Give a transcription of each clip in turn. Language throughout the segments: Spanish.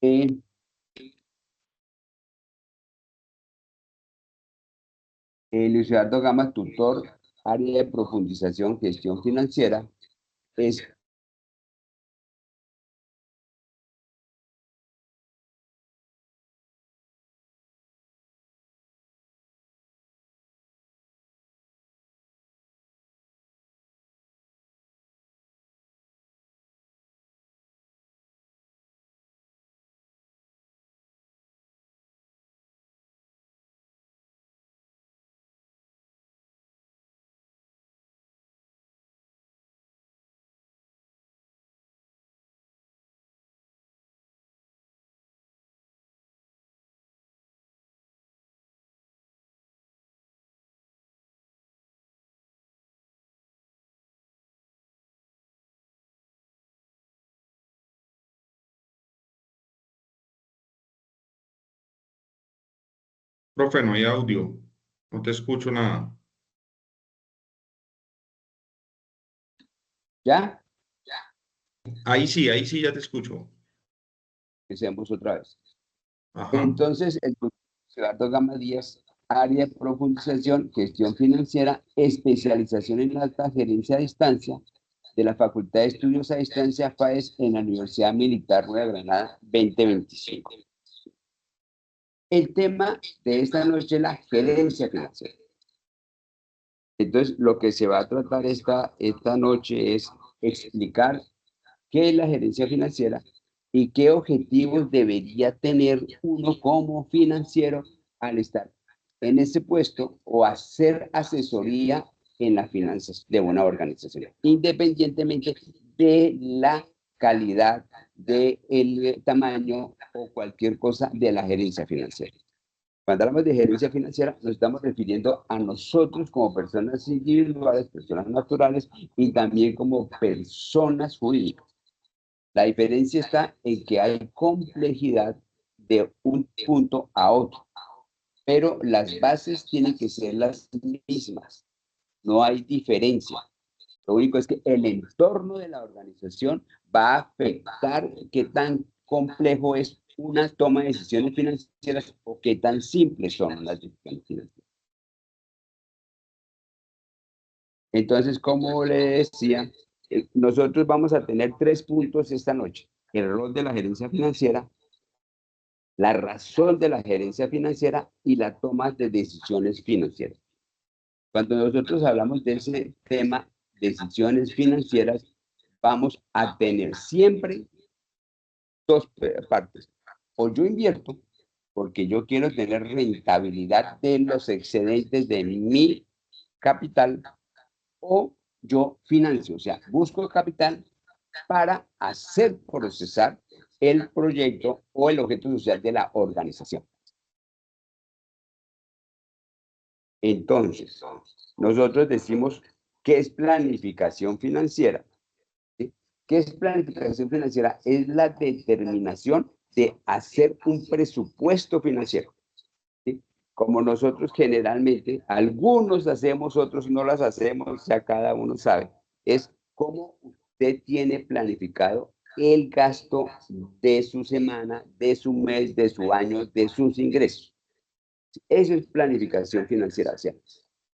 Eh, Luis Eduardo Gama, tutor, área de profundización, gestión financiera, es Profe, no hay audio. No te escucho nada. ya, Ahí sí, ya te escucho. empecemos otra vez. Ajá. Entonces, el tutor Luis Eduardo Gama Díaz, área de profundización, gestión financiera, especialización en alta gerencia a distancia de la Facultad de Estudios a Distancia FAES en la Universidad Militar Nueva Granada 2025. El tema de esta noche es la gerencia financiera. Entonces, lo que se va a tratar esta noche es explicar qué es la gerencia financiera y qué objetivos debería tener uno como financiero al estar en ese puesto o hacer asesoría en las finanzas de una organización, independientemente de la calidad, del tamaño o cualquier cosa de la gerencia financiera. Cuando hablamos de gerencia financiera, nos estamos refiriendo a nosotros como personas individuales, personas naturales y también como personas jurídicas. La diferencia está en que hay complejidad de un punto a otro, pero las bases tienen que ser las mismas. No hay diferencia. Lo único es que el entorno de la organización va a afectar qué tan complejo es una toma de decisiones financieras o qué tan simples son las decisiones financieras. Entonces, como le decía, nosotros vamos a tener 3 puntos esta noche. El rol de la gerencia financiera, la razón de la gerencia financiera y la toma de decisiones financieras. Cuando nosotros hablamos de ese tema, decisiones financieras, vamos a tener siempre dos partes. O yo invierto porque yo quiero tener rentabilidad de los excedentes de mi capital, o yo financio, o sea, busco capital para hacer procesar el proyecto o el objeto social de la organización. Entonces, nosotros decimos ¿qué es planificación financiera? ¿Sí? ¿Qué es planificación financiera? Es la determinación de hacer un presupuesto financiero. ¿Sí? Como nosotros generalmente, algunos hacemos, otros no las hacemos, ya cada uno sabe, es cómo usted tiene planificado el gasto de su semana, de su mes, de su año, de sus ingresos. Eso es planificación financiera. O sea,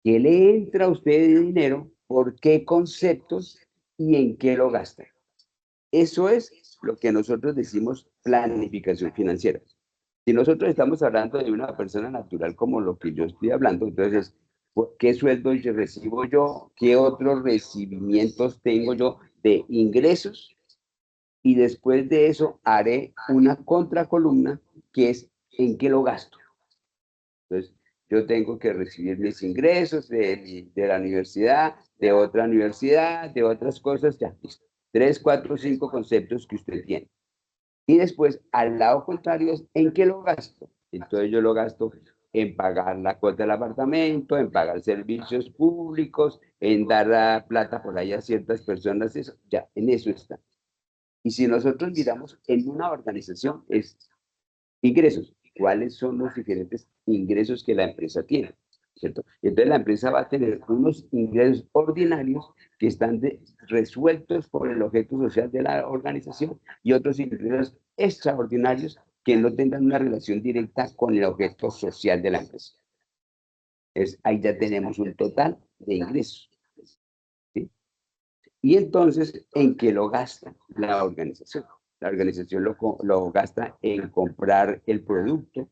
¿qué le entra a usted de dinero? ¿Por qué conceptos? ¿Y en qué lo gasta? Eso es lo que nosotros decimos planificación financiera. Si nosotros estamos hablando de una persona natural como lo que yo estoy hablando, entonces, ¿qué sueldo recibo yo? ¿Qué otros recibimientos tengo yo de ingresos? Y después de eso haré una contracolumna que es en qué lo gasto. Entonces, yo tengo que recibir mis ingresos de la universidad, de otra universidad, de otras cosas, ya, listo. 3, 4, 5 conceptos que usted tiene. Y después, al lado contrario, es en qué lo gasto. Entonces, yo lo gasto en pagar la cuota del apartamento, en pagar servicios públicos, en dar la plata por ahí a ciertas personas, eso, ya, en eso está. Y si nosotros miramos en una organización, es ingresos. ¿Cuáles son los diferentes ingresos que la empresa tiene? ¿cierto? Entonces la empresa va a tener unos ingresos ordinarios que están resueltos por el objeto social de la organización y otros ingresos extraordinarios que no tengan una relación directa con el objeto social de la empresa. Ahí ya tenemos un total de ingresos. ¿Sí? Y entonces, ¿en qué lo gasta la organización? La organización lo gasta en comprar el producto,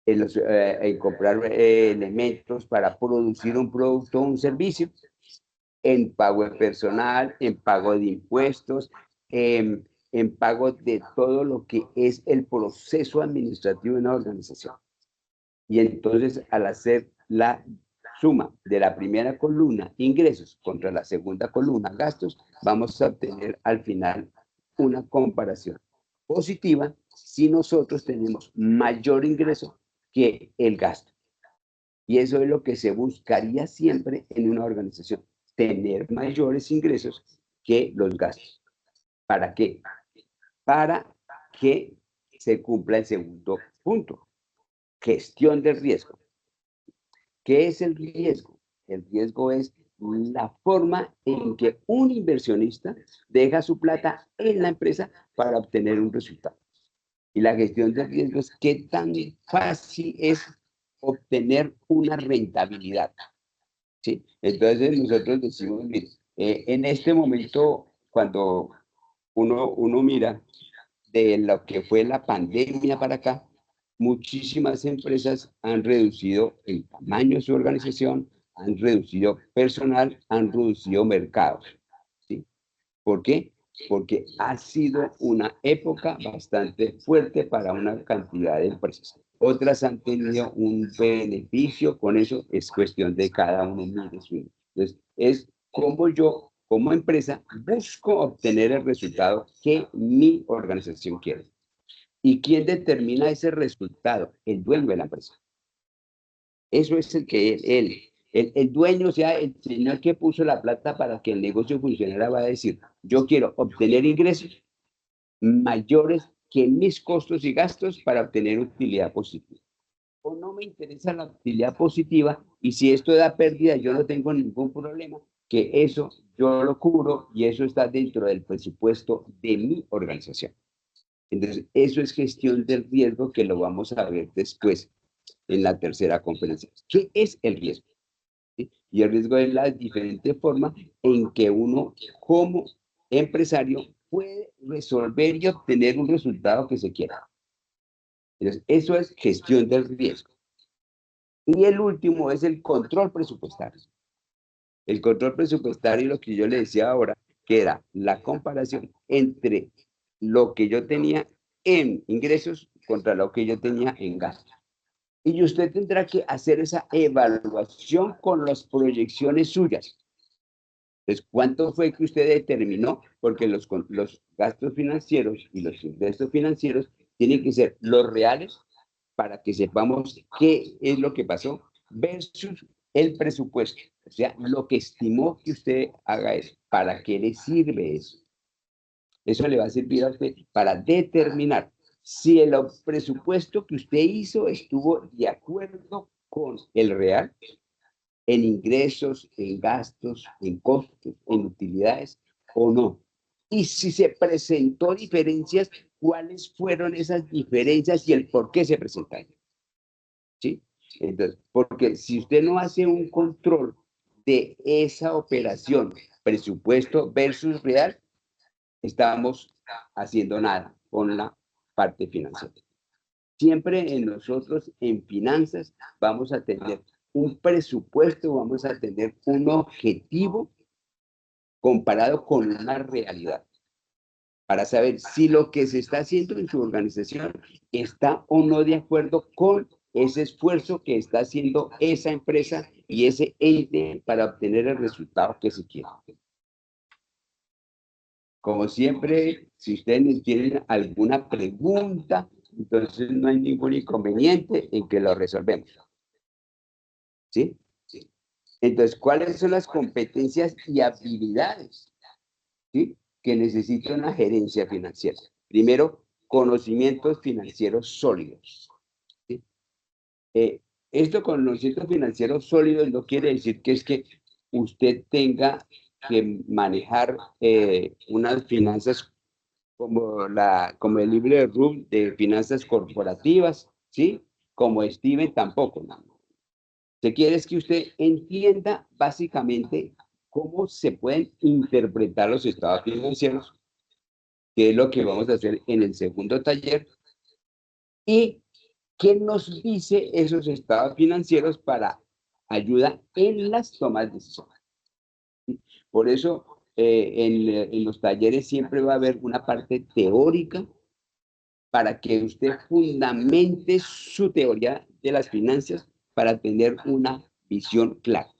en comprar elementos para producir un producto o un servicio, en pago de personal, en pago de impuestos, en pago de todo lo que es el proceso administrativo de una organización. Y entonces, al hacer la suma de la primera columna, ingresos, contra la segunda columna, gastos, vamos a obtener al final una comparación positiva si nosotros tenemos mayor ingreso que el gasto. Y eso es lo que se buscaría siempre en una organización, tener mayores ingresos que los gastos. ¿Para qué? Para que se cumpla el segundo punto, gestión del riesgo. ¿Qué es el riesgo? El riesgo es la forma en que un inversionista deja su plata en la empresa para obtener un resultado. Y la gestión de riesgo es qué tan fácil es obtener una rentabilidad. ¿Sí? Entonces nosotros decimos, mire, en este momento, cuando uno mira de lo que fue la pandemia para acá, muchísimas empresas han reducido el tamaño de su organización, han reducido personal, han reducido mercados. ¿Sí? ¿Por qué? Porque ha sido una época bastante fuerte para una cantidad de empresas. Otras han tenido un beneficio con eso, es cuestión de cada uno mire su. Entonces, es como yo, como empresa, busco obtener el resultado que mi organización quiere. ¿Y quién determina ese resultado? El dueño de la empresa. Eso es el que el dueño, o sea, el señor que puso la plata para que el negocio funcionara, va a decir, yo quiero obtener ingresos mayores que mis costos y gastos para obtener utilidad positiva. O no me interesa la utilidad positiva y si esto da pérdida, yo no tengo ningún problema, que eso yo lo cubro y eso está dentro del presupuesto de mi organización. Entonces, eso es gestión del riesgo que lo vamos a ver después en la tercera conferencia. ¿Qué es el riesgo? ¿Sí? Y el riesgo es la diferente forma en que uno como empresario puede resolver y obtener un resultado que se quiera. Entonces, eso es gestión del riesgo. Y el último es el control presupuestario. El control presupuestario, lo que yo le decía ahora, que era la comparación entre lo que yo tenía en ingresos contra lo que yo tenía en gastos. Y usted tendrá que hacer esa evaluación con las proyecciones suyas. Entonces, ¿cuánto fue que usted determinó? Porque los gastos financieros y los ingresos financieros tienen que ser los reales para que sepamos qué es lo que pasó versus el presupuesto. O sea, lo que estimó que usted haga eso. ¿Para qué le sirve eso? Eso le va a servir a usted para determinar si el presupuesto que usted hizo estuvo de acuerdo con el real, en ingresos, en gastos, en costos, en utilidades o no. Y si se presentó diferencias, ¿cuáles fueron esas diferencias y el por qué se presentaron? ¿Sí? Entonces, porque si usted no hace un control de esa operación, presupuesto versus real, estamos haciendo nada con la parte financiera. Siempre en nosotros, en finanzas, vamos a tener un presupuesto, vamos a tener un objetivo comparado con una realidad, para saber si lo que se está haciendo en su organización está o no de acuerdo con ese esfuerzo que está haciendo esa empresa y ese ente para obtener el resultado que se quiere. Como siempre, si ustedes tienen alguna pregunta, entonces no hay ningún inconveniente en que lo resolvemos. ¿Sí? Entonces, ¿cuáles son las competencias y habilidades, ¿sí?, que necesita una gerencia financiera? Primero, conocimientos financieros sólidos. ¿Sí? Esto con conocimientos financieros sólidos no quiere decir que es que usted tenga que manejar unas finanzas como el libro de Rubin de finanzas corporativas, ¿sí? Como Steven tampoco, ¿no? Se quiere es que usted entienda básicamente cómo se pueden interpretar los estados financieros, que es lo que vamos a hacer en el segundo taller, y qué nos dice esos estados financieros para ayuda en las tomas de decisiones. Por eso, en los talleres siempre va a haber una parte teórica para que usted fundamente su teoría de las finanzas para tener una visión clara.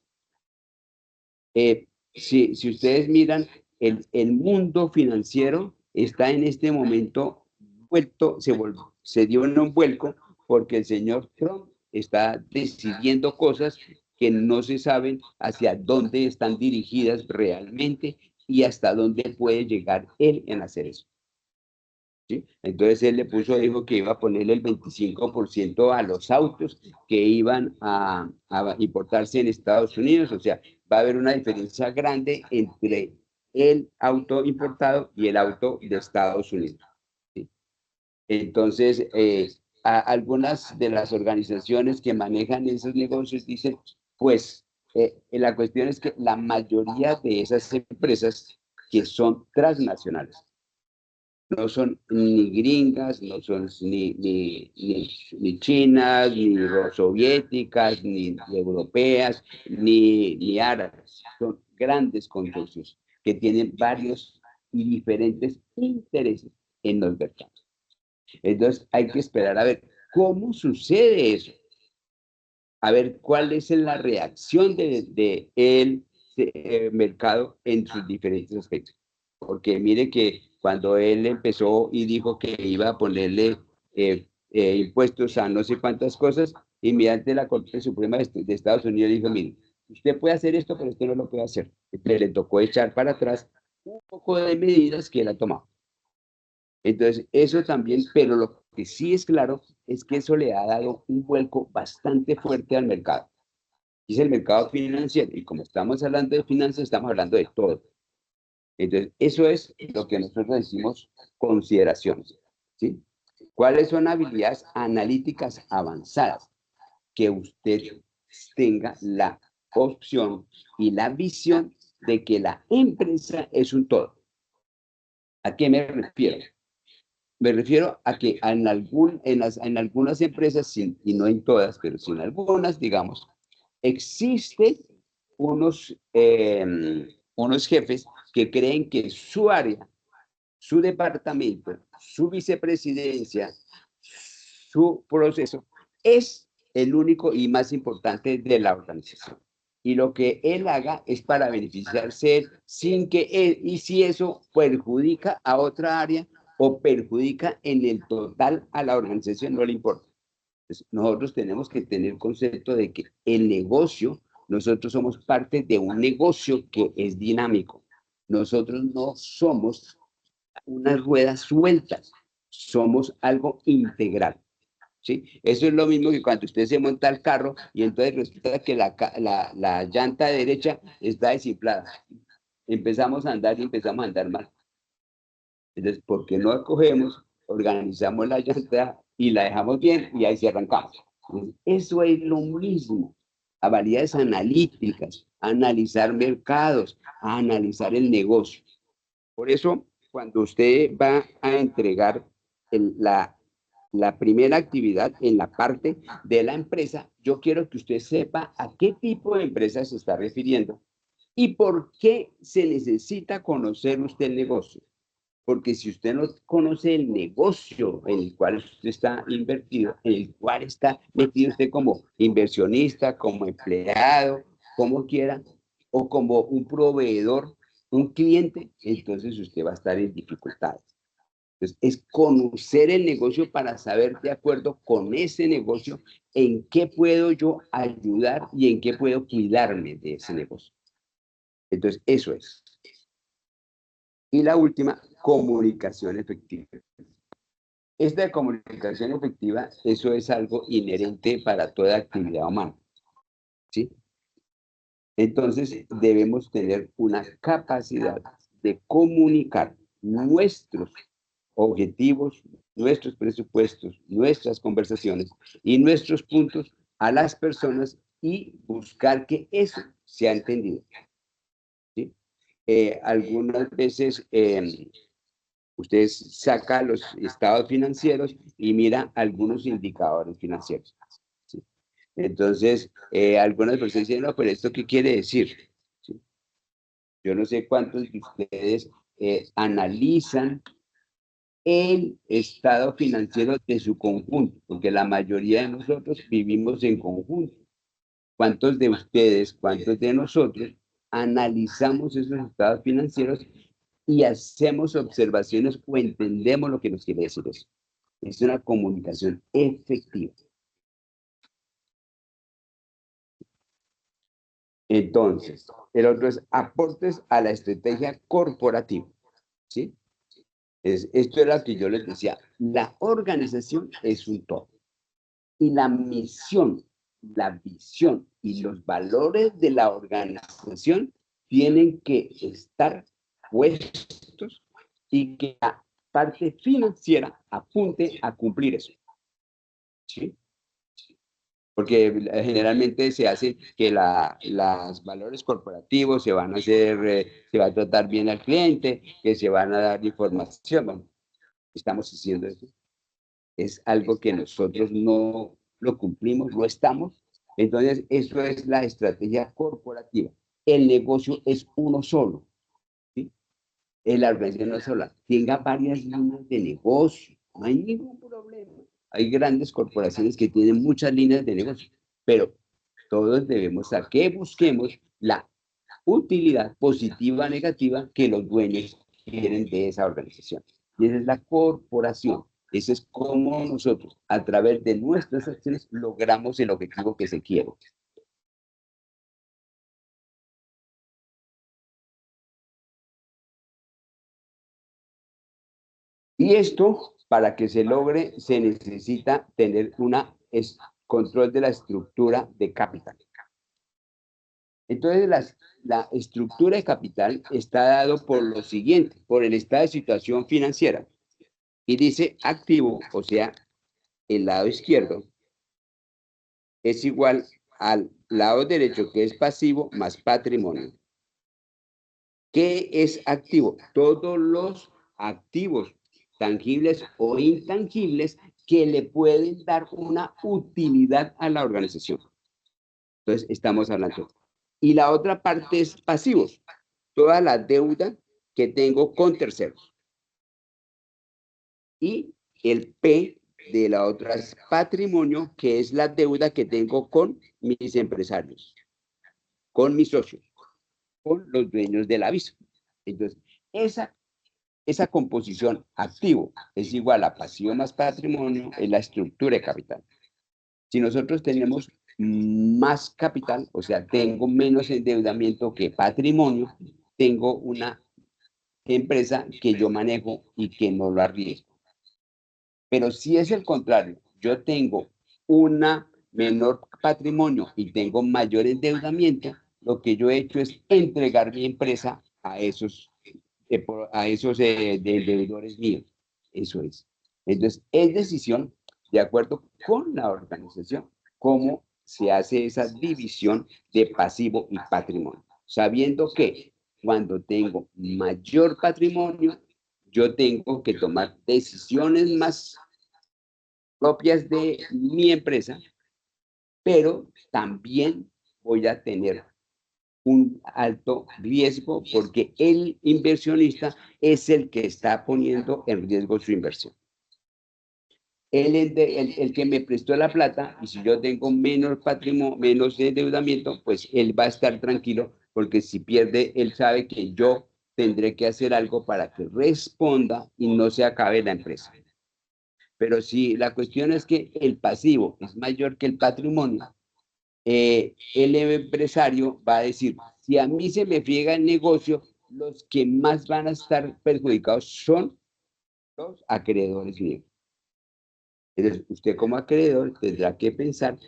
Si ustedes miran, el mundo financiero está en este momento vuelto, se dio en un vuelco porque el señor Trump está decidiendo cosas que no se saben hacia dónde están dirigidas realmente y hasta dónde puede llegar él en hacer eso. ¿Sí? Entonces él dijo que iba a ponerle el 25% a los autos que iban a importarse en Estados Unidos, o sea, va a haber una diferencia grande entre el auto importado y el auto de Estados Unidos. ¿Sí? Entonces, algunas de las organizaciones que manejan esos negocios dicen, pues la cuestión es que la mayoría de esas empresas que son transnacionales, no son ni gringas, no son ni chinas, ni soviéticas, ni europeas, ni árabes. Son grandes consorcios que tienen varios y diferentes intereses en los mercados. Entonces hay que esperar a ver cómo sucede eso, a ver cuál es la reacción de el mercado en sus diferentes aspectos. Porque mire que cuando él empezó y dijo que iba a ponerle impuestos a no sé cuántas cosas, inmediatamente la Corte Suprema de Estados Unidos dijo, mire, usted puede hacer esto, pero usted no lo puede hacer. Entonces le tocó echar para atrás un poco de medidas que él ha tomado. Entonces, eso también, pero lo que sí es claro es que eso le ha dado un vuelco bastante fuerte al mercado. Es el mercado financiero, y como estamos hablando de finanzas, estamos hablando de todo. Entonces, eso es lo que nosotros decimos consideraciones, ¿sí? ¿Cuáles son habilidades analíticas avanzadas? Que usted tenga la opción y la visión de que la empresa es un todo. ¿A qué me refiero? Me refiero a que en algunas empresas, y no en todas, pero sí en algunas, digamos, existen unos jefes que creen que su área, su departamento, su vicepresidencia, su proceso es el único y más importante de la organización. Y lo que él haga es para beneficiarse sin que él, y si eso perjudica a otra área o perjudica en el total a la organización, no le importa. Entonces, nosotros tenemos que tener concepto de que el negocio, nosotros somos parte de un negocio que es dinámico. Nosotros no somos unas ruedas sueltas, somos algo integral. ¿Sí? Eso es lo mismo que cuando usted se monta al carro y entonces resulta que la llanta derecha está desinflada. Empezamos a andar y empezamos a andar mal. Entonces, ¿por qué no acogemos, organizamos la llanta y la dejamos bien y ahí sí arrancamos? Entonces, eso es lo mismo. Habilidades analíticas, analizar mercados, analizar el negocio. Por eso, cuando usted va a entregar la primera actividad en la parte de la empresa, yo quiero que usted sepa a qué tipo de empresa se está refiriendo y por qué se necesita conocer usted el negocio. Porque si usted no conoce el negocio en el cual usted está invertido, en el cual está metido usted como inversionista, como empleado, como quiera, o como un proveedor, un cliente, entonces usted va a estar en dificultades. Entonces, es conocer el negocio para saber de acuerdo con ese negocio en qué puedo yo ayudar y en qué puedo cuidarme de ese negocio. Entonces, eso es. Y la última, comunicación efectiva. Esta comunicación efectiva, eso es algo inherente para toda actividad humana, ¿sí? Entonces, debemos tener una capacidad de comunicar nuestros objetivos, nuestros presupuestos, nuestras conversaciones y nuestros puntos a las personas y buscar que eso sea entendido, ¿sí? Algunas veces usted saca los estados financieros y mira algunos indicadores financieros, ¿sí? Entonces, algunas personas dicen, no, pero ¿esto qué quiere decir? ¿Sí? Yo no sé cuántos de ustedes analizan el estado financiero de su conjunto, porque la mayoría de nosotros vivimos en conjunto. ¿Cuántos de ustedes, cuántos de nosotros analizamos esos estados financieros y hacemos observaciones o entendemos lo que nos quiere decir eso? Es una comunicación efectiva. Entonces, el otro es aportes a la estrategia corporativa, ¿sí? Esto era lo que yo les decía. La organización es un todo. Y la misión, la visión y los valores de la organización tienen que estar puestos y que la parte financiera apunte a cumplir eso, ¿sí? Porque generalmente se hace que los valores corporativos se van a hacer, se va a tratar bien al cliente, que se van a dar información. Bueno, estamos haciendo eso. Es algo que nosotros no lo cumplimos, no estamos. Entonces, eso es la estrategia corporativa. El negocio es uno solo, ¿sí? La organización no es sola. Tenga varias líneas de negocio, no hay ningún problema. Hay grandes corporaciones que tienen muchas líneas de negocio, pero todos debemos a que busquemos la utilidad positiva o negativa que los dueños quieren de esa organización. Y esa es la corporación. Eso es como nosotros, a través de nuestras acciones, logramos el objetivo que se quiere. Y esto, para que se logre, se necesita tener control de la estructura de capital. Entonces, la estructura de capital está dado por lo siguiente, por el estado de situación financiera. Y dice activo, o sea, el lado izquierdo, es igual al lado derecho, que es pasivo, más patrimonio. ¿Qué es activo? Todos los activos tangibles o intangibles que le pueden dar una utilidad a la organización. Entonces, estamos hablando. Y la otra parte es pasivos. Toda la deuda que tengo con terceros. Y el P de la otra es patrimonio, que es la deuda que tengo con mis empresarios, con mis socios, con los dueños del aviso. Entonces, esa composición activo es igual a pasivo más patrimonio en la estructura de capital. Si nosotros tenemos más capital, o sea, tengo menos endeudamiento que patrimonio, tengo una empresa que yo manejo y que no lo arriesgo. Pero si es el contrario, yo tengo una menor patrimonio y tengo mayor endeudamiento, lo que yo he hecho es entregar mi empresa a esos deudores míos. Eso es. Entonces, es decisión de acuerdo con la organización, cómo se hace esa división de pasivo y patrimonio, sabiendo que cuando tengo mayor patrimonio, yo tengo que tomar decisiones más propias de mi empresa, pero también voy a tener un alto riesgo porque el inversionista es el que está poniendo en riesgo su inversión. El que me prestó la plata, y si yo tengo menos patrimonio, menos endeudamiento, pues él va a estar tranquilo porque si pierde, él sabe que yo tendré que hacer algo para que responda y no se acabe la empresa. Pero si la cuestión es que el pasivo es mayor que el patrimonio, el empresario va a decir, si a mí se me friega el negocio, los que más van a estar perjudicados son los acreedores míos. Entonces, usted como acreedor tendrá que pensar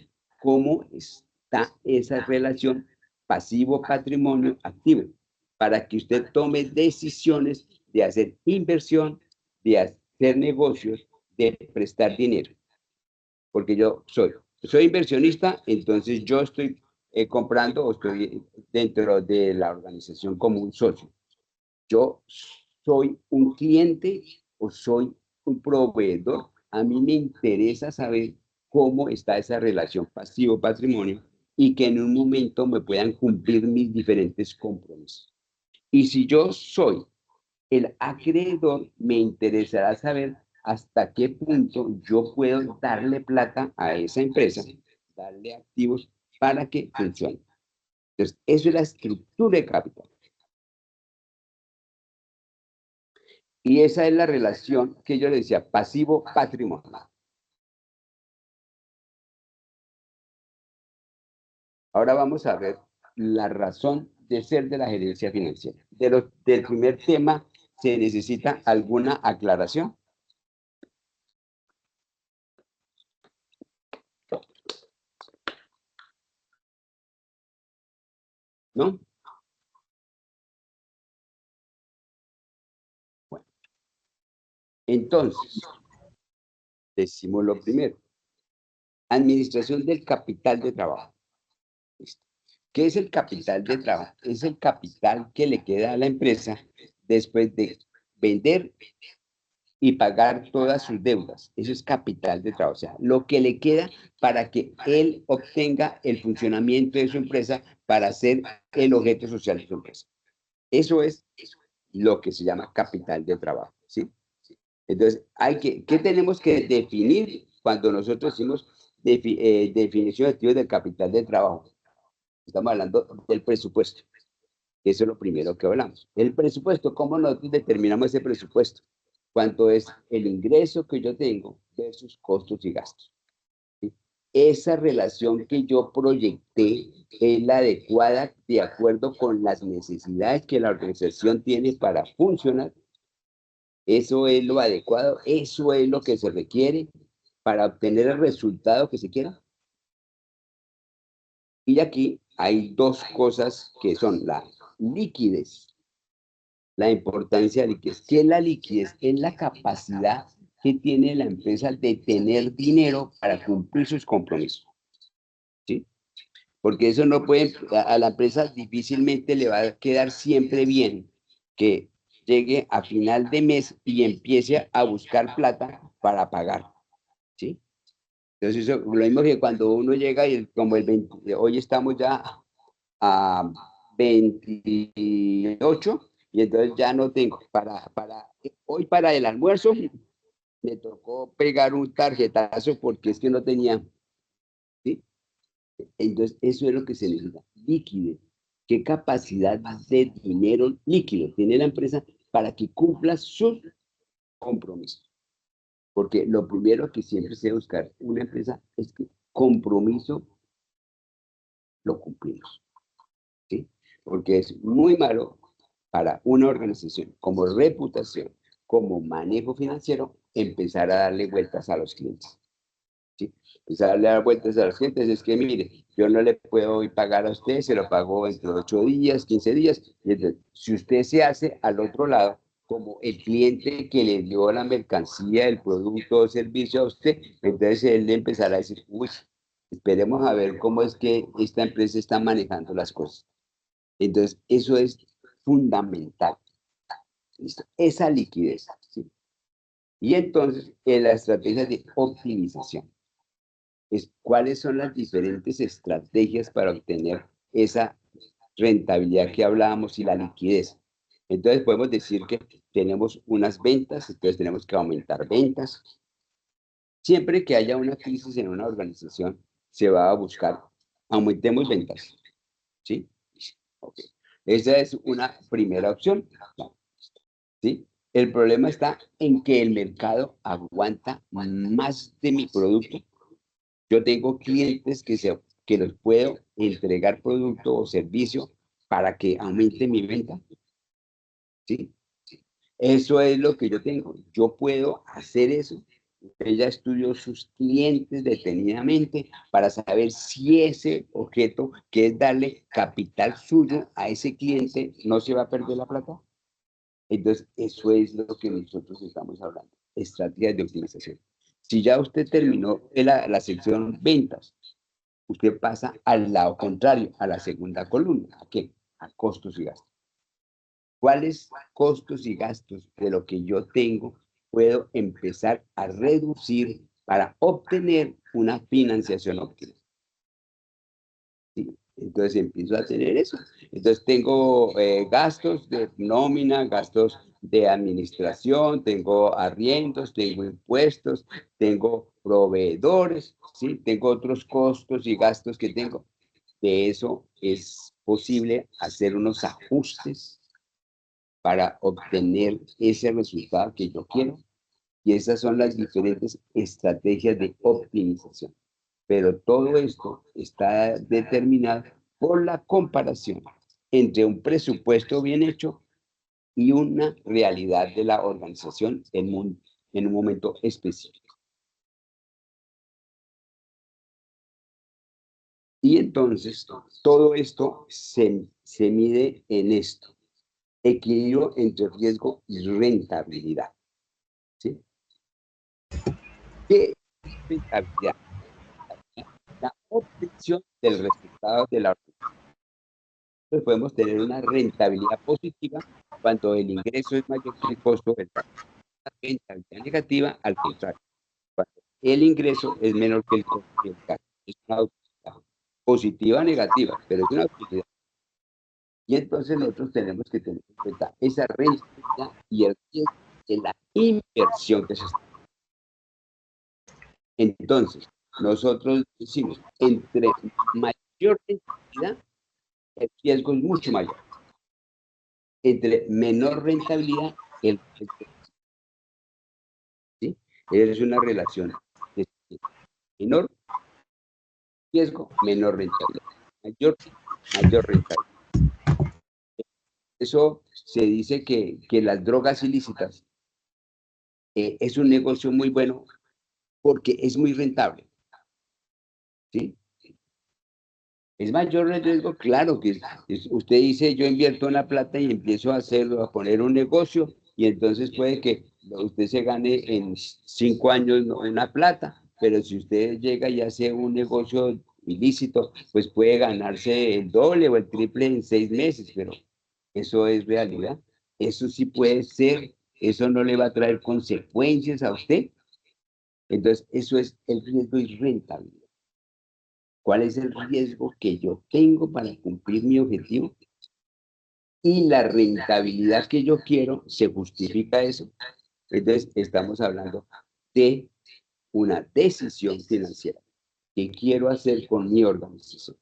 cómo está esa relación pasivo-patrimonio-activo para que usted tome decisiones de hacer inversión, de hacer negocios, de prestar dinero. Porque yo soy inversionista, entonces yo estoy comprando o estoy dentro de la organización como un socio. Yo soy un cliente o soy un proveedor. A mí me interesa saber cómo está esa relación pasivo-patrimonio y que en un momento me puedan cumplir mis diferentes compromisos. Y si yo soy el acreedor, me interesará saber hasta qué punto yo puedo darle plata a esa empresa, darle activos para que funcione. Entonces, eso es la estructura de capital. Y esa es la relación que yo le decía, pasivo-patrimonio. Ahora vamos a ver la razón de ser de la gerencia financiera. Del primer tema, ¿se necesita alguna aclaración? ¿No? Bueno, entonces, decimos lo primero. Administración del capital de trabajo. ¿Qué es el capital de trabajo? Es el capital que le queda a la empresa después de vender y pagar todas sus deudas. Eso es capital de trabajo. O sea, lo que le queda para que él obtenga el funcionamiento de su empresa para ser el objeto social de su empresa. Eso es lo que se llama capital de trabajo, ¿sí? Entonces, ¿qué tenemos que definir cuando nosotros decimos definición de activos del capital de trabajo? Estamos hablando del presupuesto. Eso es lo primero que hablamos. El presupuesto, ¿cómo nosotros determinamos ese presupuesto? ¿Cuánto es el ingreso que yo tengo versus costos y gastos? ¿Sí? Esa relación que yo proyecté es la adecuada de acuerdo con las necesidades que la organización tiene para funcionar. Eso es lo adecuado, eso es lo que se requiere para obtener el resultado que se quiera. Y aquí hay dos cosas que son la liquidez, la importancia de la liquidez. ¿Qué es la liquidez? Es la capacidad que tiene la empresa de tener dinero para cumplir sus compromisos. ¿Sí? Porque eso no puede, a la empresa difícilmente le va a quedar siempre bien que llegue a final de mes y empiece a buscar plata para pagar. ¿Sí? Entonces, eso, lo mismo que cuando uno llega y como el 20, hoy estamos ya a 28 y entonces ya no tengo hoy para el almuerzo me tocó pegar un tarjetazo porque es que no tenía, ¿sí? Entonces eso es lo que se necesita, liquidez. ¿Qué capacidad de dinero líquido tiene la empresa para que cumpla sus compromisos? Porque lo primero que siempre se debe buscar una empresa es que compromiso lo cumplimos, ¿sí? Porque es muy malo para una organización como reputación, como manejo financiero, empezar a darle vueltas a los clientes, ¿sí? Empezar a darle vueltas a los clientes es que, mire, yo no le puedo hoy pagar a usted, se lo pago entre 8 días, 15 días, y entonces, si usted se hace al otro lado, como el cliente que le dio la mercancía, el producto o servicio a usted, entonces él le empezará a decir, uy, esperemos a ver cómo es que esta empresa está manejando las cosas. Entonces, eso es fundamental. ¿Listo? Esa liquidez. ¿Sí? Y entonces, en la estrategia de optimización, es cuáles son las diferentes estrategias para obtener esa rentabilidad que hablábamos y la liquidez. Entonces, podemos decir que tenemos unas ventas, entonces tenemos que aumentar ventas. Siempre que haya una crisis en una organización, se va a buscar, aumentemos ventas. ¿Sí? Okay. Esa es una primera opción. ¿Sí? El problema está en que el mercado aguanta más de mi producto. Yo tengo clientes que los puedo entregar producto o servicio para que aumente mi venta. ¿Sí? Eso es lo que yo tengo. Yo puedo hacer eso. Ella estudió sus clientes detenidamente para saber si ese objeto, que es darle capital suyo a ese cliente, no se va a perder la plata. Entonces, eso es lo que nosotros estamos hablando, estrategias de optimización. Si ya usted terminó la sección ventas, usted pasa al lado contrario, a la segunda columna. ¿A qué? A costos y gastos. ¿Cuáles costos y gastos de lo que yo tengo puedo empezar a reducir para obtener una financiación óptima? ¿Sí? Entonces empiezo a tener eso. Entonces tengo gastos de nómina, gastos de administración, tengo arriendos, tengo impuestos, tengo proveedores, ¿sí? Tengo otros costos y gastos que tengo. De eso es posible hacer unos ajustes para obtener ese resultado que yo quiero. Y esas son las diferentes estrategias de optimización. Pero todo esto está determinado por la comparación entre un presupuesto bien hecho y una realidad de la organización en un momento específico. Y entonces todo esto se mide en esto: equilibrio entre riesgo y rentabilidad. ¿Sí? ¿Qué es rentabilidad? La obtención del resultado de la organización. Entonces podemos tener una rentabilidad positiva cuando el ingreso es mayor que el costo del gasto. Una rentabilidad negativa, al contrario, cuando el ingreso es menor que el costo del gasto. Es una utilidad positiva negativa, pero es una utilidad. Y entonces nosotros tenemos que tener en cuenta esa rentabilidad y el riesgo de la inversión que se está haciendo. Entonces, nosotros decimos, entre mayor rentabilidad, el riesgo es mucho mayor. Entre menor rentabilidad, el riesgo, ¿sí? Es una relación de menor riesgo, menor rentabilidad. Mayor rentabilidad. Eso se dice que las drogas ilícitas es un negocio muy bueno porque es muy rentable, ¿sí? ¿Es mayor el riesgo? Claro que usted dice, yo invierto una plata y empiezo a hacerlo, a poner un negocio, y entonces puede que usted se gane en 5 años una plata, pero si usted llega y hace un negocio ilícito, pues puede ganarse el doble o el triple en 6 meses, pero eso es realidad. Eso sí puede ser, eso no le va a traer consecuencias a usted. Entonces, eso es el riesgo y rentabilidad. ¿Cuál es el riesgo que yo tengo para cumplir mi objetivo? Y la rentabilidad que yo quiero, ¿se justifica eso? Entonces, estamos hablando de una decisión financiera. ¿Qué quiero hacer con mi organización?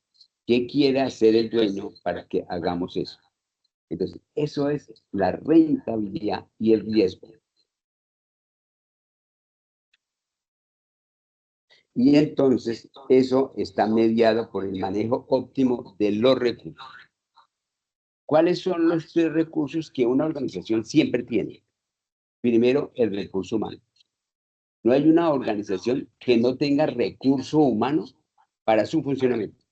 ¿Qué quiere hacer el dueño para que hagamos eso? Entonces, eso es la rentabilidad y el riesgo. Y entonces, eso está mediado por el manejo óptimo de los recursos. ¿Cuáles son los 3 recursos que una organización siempre tiene? Primero, el recurso humano. No hay una organización que no tenga recurso humano para su funcionamiento.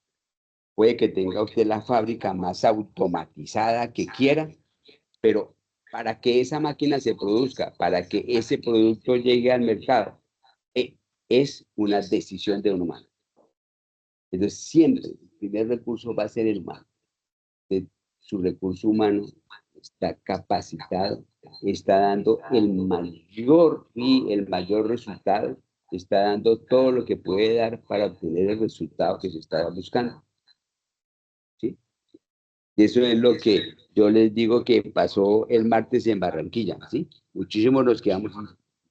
Puede que tenga usted la fábrica más automatizada que quiera, pero para que esa máquina se produzca, para que ese producto llegue al mercado, es una decisión de un humano. Entonces, siempre el primer recurso va a ser el humano. Su recurso humano está capacitado, está dando el mayor resultado, está dando todo lo que puede dar para obtener el resultado que se está buscando. ¿Sí? Y eso es lo que yo les digo que pasó el martes en Barranquilla, ¿sí? Muchísimos nos quedamos,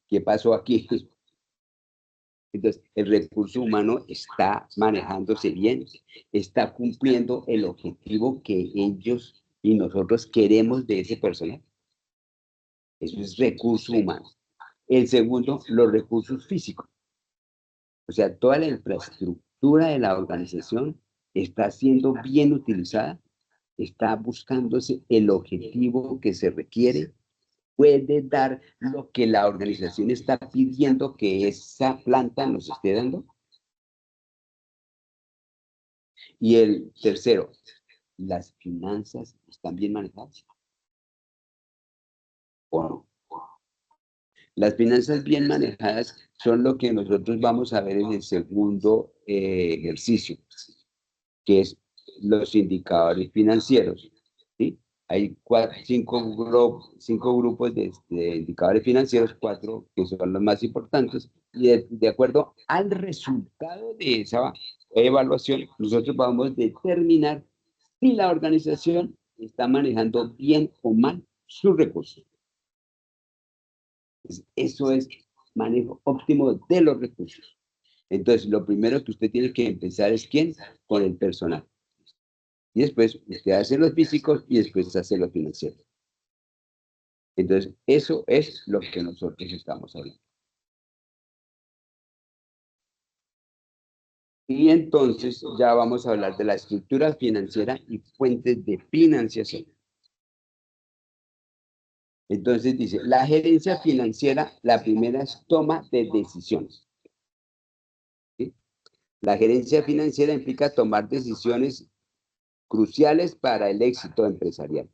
¿qué pasó aquí? Entonces, el recurso humano está manejándose bien, está cumpliendo el objetivo que ellos y nosotros queremos de ese personal. Eso es recurso humano. El segundo, los recursos físicos. O sea, toda la infraestructura de la organización está siendo bien utilizada, está buscándose el objetivo que se requiere, puede dar lo que la organización está pidiendo que esa planta nos esté dando? Y el tercero, ¿las finanzas están bien manejadas o no? Las finanzas bien manejadas son lo que nosotros vamos a ver en el segundo ejercicio, que es los indicadores financieros, ¿sí? Hay cinco grupos de indicadores financieros, 4 que son los más importantes, y de acuerdo al resultado de esa evaluación, nosotros vamos a determinar si la organización está manejando bien o mal sus recursos. Eso es manejo óptimo de los recursos. Entonces, lo primero que usted tiene que empezar es ¿quién? Con el personal. Y después usted hace los físicos y después hace los financieros. Entonces, eso es lo que nosotros estamos hablando. Y entonces ya vamos a hablar de la estructura financiera y fuentes de financiación. Entonces dice, la gerencia financiera, la primera es toma de decisiones. ¿Sí? La gerencia financiera implica tomar decisiones cruciales para el éxito empresarial.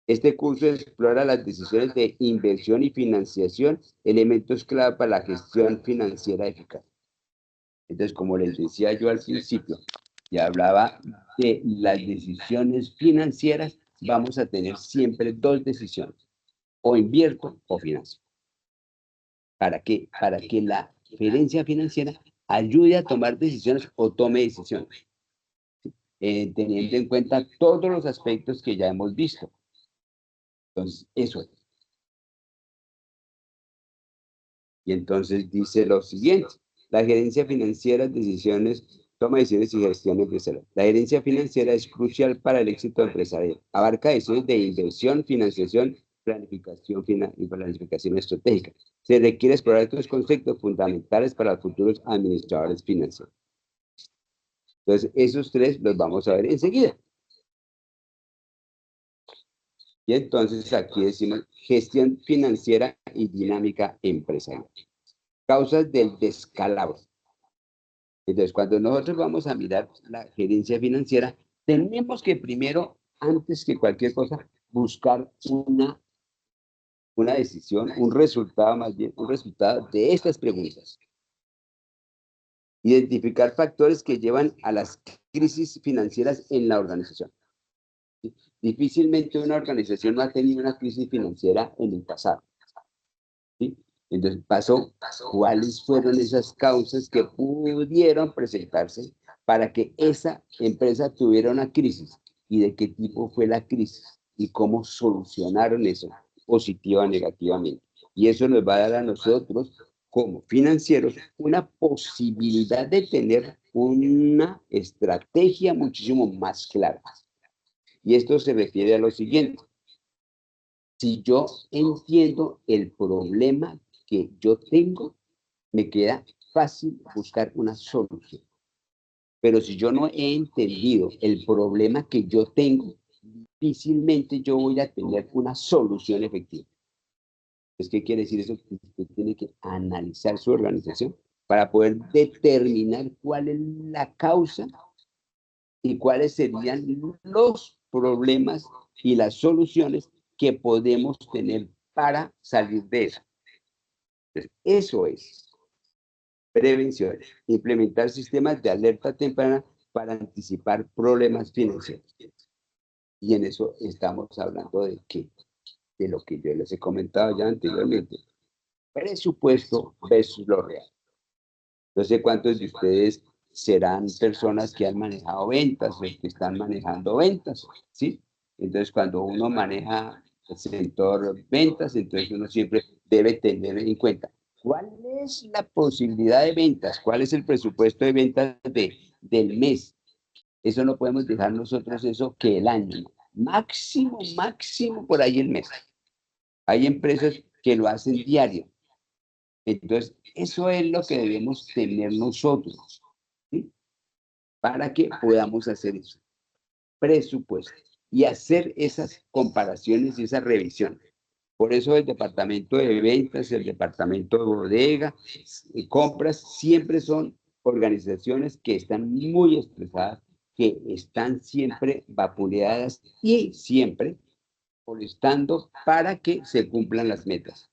Este curso explora las decisiones de inversión y financiación, elementos clave para la gestión financiera eficaz. Entonces, como les decía yo al principio, ya hablaba de las decisiones financieras, vamos a tener siempre dos decisiones, o invierto o financio. ¿Para qué? Para que la gerencia financiera ayude a tomar decisiones o tome decisiones, teniendo en cuenta todos los aspectos que ya hemos visto. Entonces, eso es. Y entonces dice lo siguiente, la gerencia financiera, toma decisiones y gestión empresarial. La gerencia financiera es crucial para el éxito empresarial. Abarca decisiones de inversión, financiación, planificación y planificación estratégica. Se requiere explorar estos conceptos fundamentales para los futuros administradores financieros. Entonces, esos tres los vamos a ver enseguida. Y entonces aquí decimos gestión financiera y dinámica empresarial. Causas del descalabro. Entonces, cuando nosotros vamos a mirar la gerencia financiera, tenemos que primero, antes que cualquier cosa, buscar una decisión, un resultado más bien, un resultado de estas preguntas. Identificar factores que llevan a las crisis financieras en la organización. ¿Sí? Difícilmente una organización no ha tenido una crisis financiera en el pasado. ¿Sí? Entonces, ¿cuáles fueron esas causas que pudieron presentarse para que esa empresa tuviera una crisis? ¿Y de qué tipo fue la crisis? ¿Y cómo solucionaron eso, positiva o negativamente? Y eso nos va a dar a nosotros, como financieros, una posibilidad de tener una estrategia muchísimo más clara. Y esto se refiere a lo siguiente. Si yo entiendo el problema que yo tengo, me queda fácil buscar una solución. Pero si yo no he entendido el problema que yo tengo, difícilmente yo voy a tener una solución efectiva. Entonces, ¿qué quiere decir eso? Que usted tiene que analizar su organización para poder determinar cuál es la causa y cuáles serían los problemas y las soluciones que podemos tener para salir de eso. Entonces, eso es prevención, implementar sistemas de alerta temprana para anticipar problemas financieros. Y en eso estamos hablando de qué, de lo que yo les he comentado ya anteriormente, presupuesto versus lo real. No sé cuántos de ustedes serán personas que han manejado ventas o que están manejando ventas, ¿sí? Entonces, cuando uno maneja el sector ventas, entonces uno siempre debe tener en cuenta cuál es la posibilidad de ventas, cuál es el presupuesto de ventas del mes. Eso no podemos dejar nosotros eso que el año, ¿no? Máximo por ahí el mes. Hay empresas que lo hacen diario. Entonces, eso es lo que debemos tener nosotros, ¿sí? Para que podamos hacer eso. Presupuesto. Y hacer esas comparaciones y esa revisión. Por eso el departamento de ventas, el departamento de bodega, compras, siempre son organizaciones que están muy estresadas, que están siempre vapuleadas y siempre molestando para que se cumplan las metas.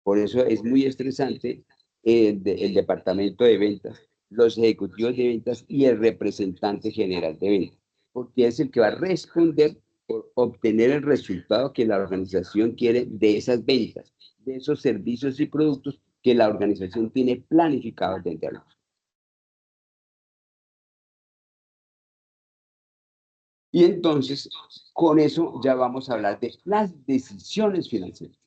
Por eso es muy estresante el departamento de ventas, los ejecutivos de ventas y el representante general de ventas, porque es el que va a responder por obtener el resultado que la organización quiere de esas ventas, de esos servicios y productos que la organización tiene planificados venderlos. Y entonces, con eso ya vamos a hablar de las decisiones financieras.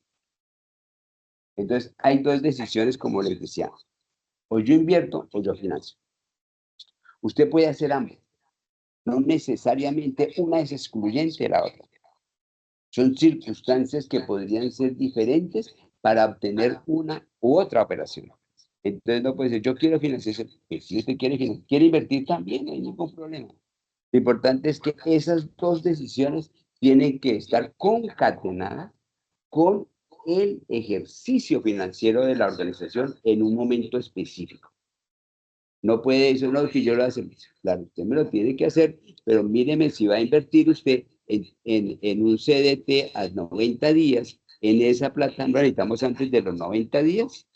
Entonces, hay dos decisiones, como les decía, o yo invierto o yo financio. Usted puede hacer ambos, no necesariamente una es excluyente de la otra. Son circunstancias que podrían ser diferentes para obtener una u otra operación. Entonces no puede ser, yo quiero financiar, pues si usted quiere invertir también, no hay ningún problema. Lo importante es que esas dos decisiones tienen que estar concatenadas con el ejercicio financiero de la organización en un momento específico. No puede eso, no, que yo lo hago. Claro, usted me lo tiene que hacer, pero míreme si va a invertir usted en un CDT a 90 días, en esa plata no necesitamos antes de los 90 días,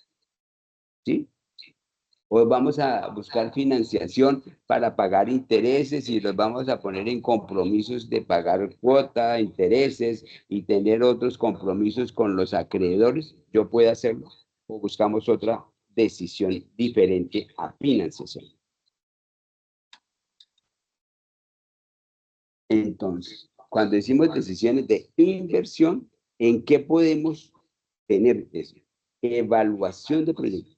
¿sí? O vamos a buscar financiación para pagar intereses y los vamos a poner en compromisos de pagar cuota, intereses y tener otros compromisos con los acreedores. Yo puedo hacerlo o buscamos otra decisión diferente a financiación. Entonces, cuando decimos decisiones de inversión, ¿en qué podemos tener eso? Evaluación de proyectos.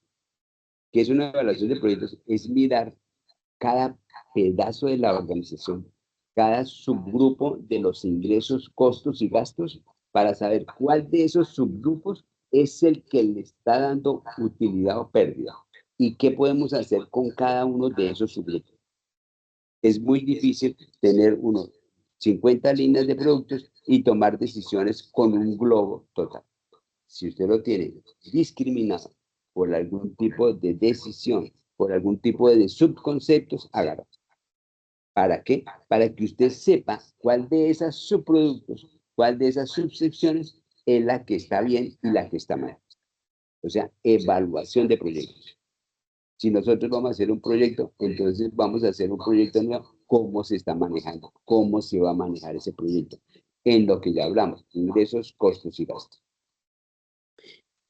¿Qué es una evaluación de proyectos? Es mirar cada pedazo de la organización, cada subgrupo de los ingresos, costos y gastos para saber cuál de esos subgrupos es el que le está dando utilidad o pérdida y qué podemos hacer con cada uno de esos subgrupos. Es muy difícil tener unos 50 líneas de productos y tomar decisiones con un globo total. Si usted lo tiene discriminado por algún tipo de decisión, por algún tipo de subconceptos, hágalo. ¿Para qué? Para que usted sepa cuál de esas subproductos, cuál de esas subsecciones es la que está bien y la que está mal. O sea, evaluación de proyectos. Si nosotros vamos a hacer un proyecto, entonces vamos a hacer un proyecto nuevo, cómo se está manejando, cómo se va a manejar ese proyecto, en lo que ya hablamos, ingresos, costos y gastos.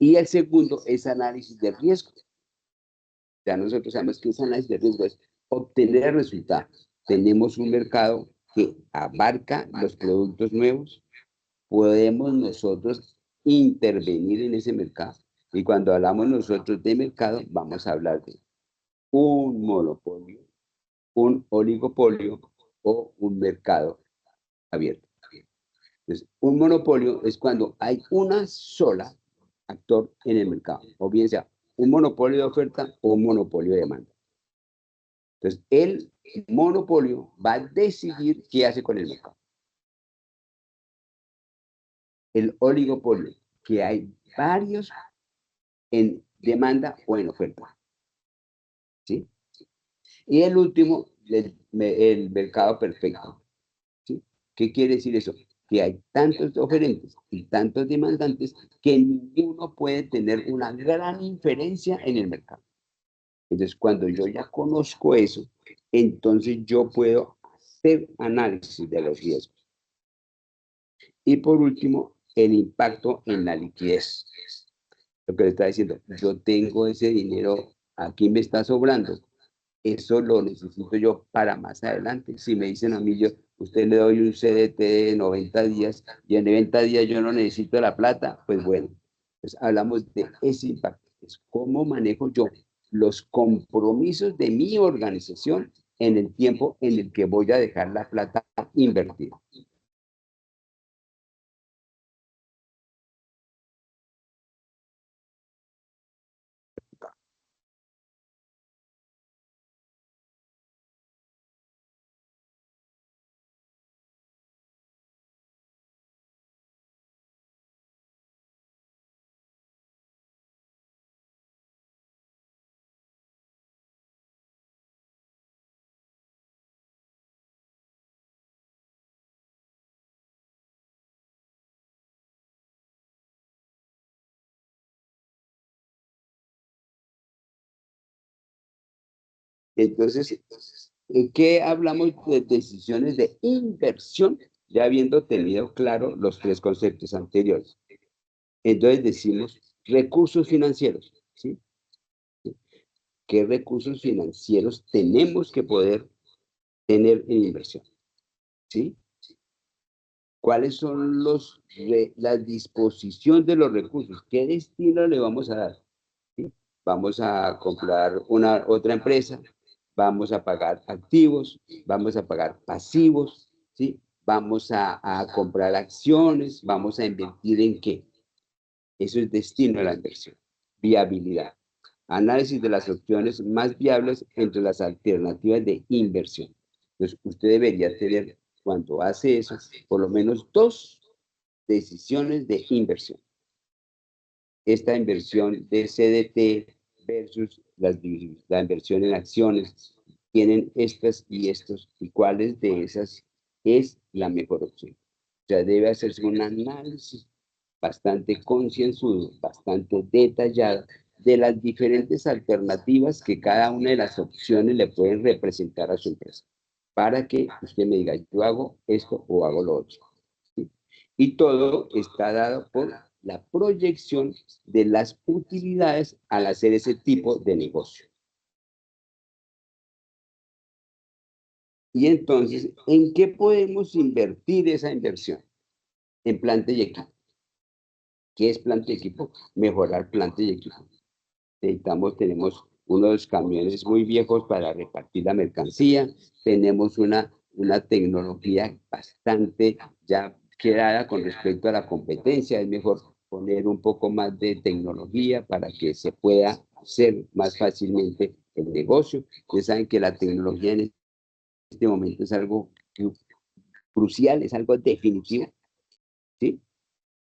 Y el segundo es análisis de riesgo. Ya nosotros sabemos que ese análisis de riesgo es obtener resultados. Tenemos un mercado que abarca los productos nuevos, podemos nosotros intervenir en ese mercado. Y cuando hablamos nosotros de mercado, vamos a hablar de un monopolio, un oligopolio o un mercado abierto. Entonces, un monopolio es cuando hay una sola actor en el mercado, o bien sea un monopolio de oferta o un monopolio de demanda. Entonces, el monopolio va a decidir qué hace con el mercado. El oligopolio, que hay varios en demanda o en oferta. ¿Sí? Y el último, el mercado perfecto. ¿Sí? ¿Qué quiere decir eso? Que hay tantos oferentes y tantos demandantes que ninguno puede tener una gran inferencia en el mercado. Entonces, cuando yo ya conozco eso, entonces yo puedo hacer análisis de los riesgos. Y por último, el impacto en la liquidez. Lo que le está diciendo, yo tengo ese dinero, aquí me está sobrando, eso lo necesito yo para más adelante. Si me dicen a mí, usted le doy un CDT de 90 días y en 90 días yo no necesito la plata, pues bueno, pues hablamos de ese impacto. Es cómo manejo yo los compromisos de mi organización en el tiempo en el que voy a dejar la plata invertida. Entonces, ¿en qué hablamos de decisiones de inversión? Ya habiendo tenido claro los tres conceptos anteriores. Entonces decimos recursos financieros, ¿sí? ¿Qué recursos financieros tenemos que poder tener en inversión? ¿Sí? ¿Cuáles son la disposición de los recursos? ¿Qué destino le vamos a dar? ¿Sí? Vamos a comprar otra empresa, vamos a pagar activos, vamos a pagar pasivos, ¿sí? Vamos a comprar acciones, vamos a invertir en qué. Eso es destino de la inversión. Viabilidad. Análisis de las opciones más viables entre las alternativas de inversión. Entonces, usted debería tener, cuando hace eso, por lo menos dos decisiones de inversión. Esta inversión de CDT versus la inversión en acciones, tienen estas y estos, y cuáles de esas es la mejor opción. O sea, debe hacerse un análisis bastante concienzudo, bastante detallado de las diferentes alternativas que cada una de las opciones le pueden representar a su empresa, para que usted me diga, yo hago esto o hago lo otro. ¿Sí? Y todo está dado por la proyección de las utilidades al hacer ese tipo de negocio. Y entonces, ¿en qué podemos invertir esa inversión? En planta y equipo. ¿Qué es planta y equipo? Mejorar planta y equipo. Tenemos unos camiones muy viejos para repartir la mercancía, tenemos una tecnología bastante ya creada con respecto a la competencia, es mejor poner un poco más de tecnología para que se pueda hacer más fácilmente el negocio. Ustedes saben que la tecnología en este momento es algo crucial, es algo definitivo, ¿sí?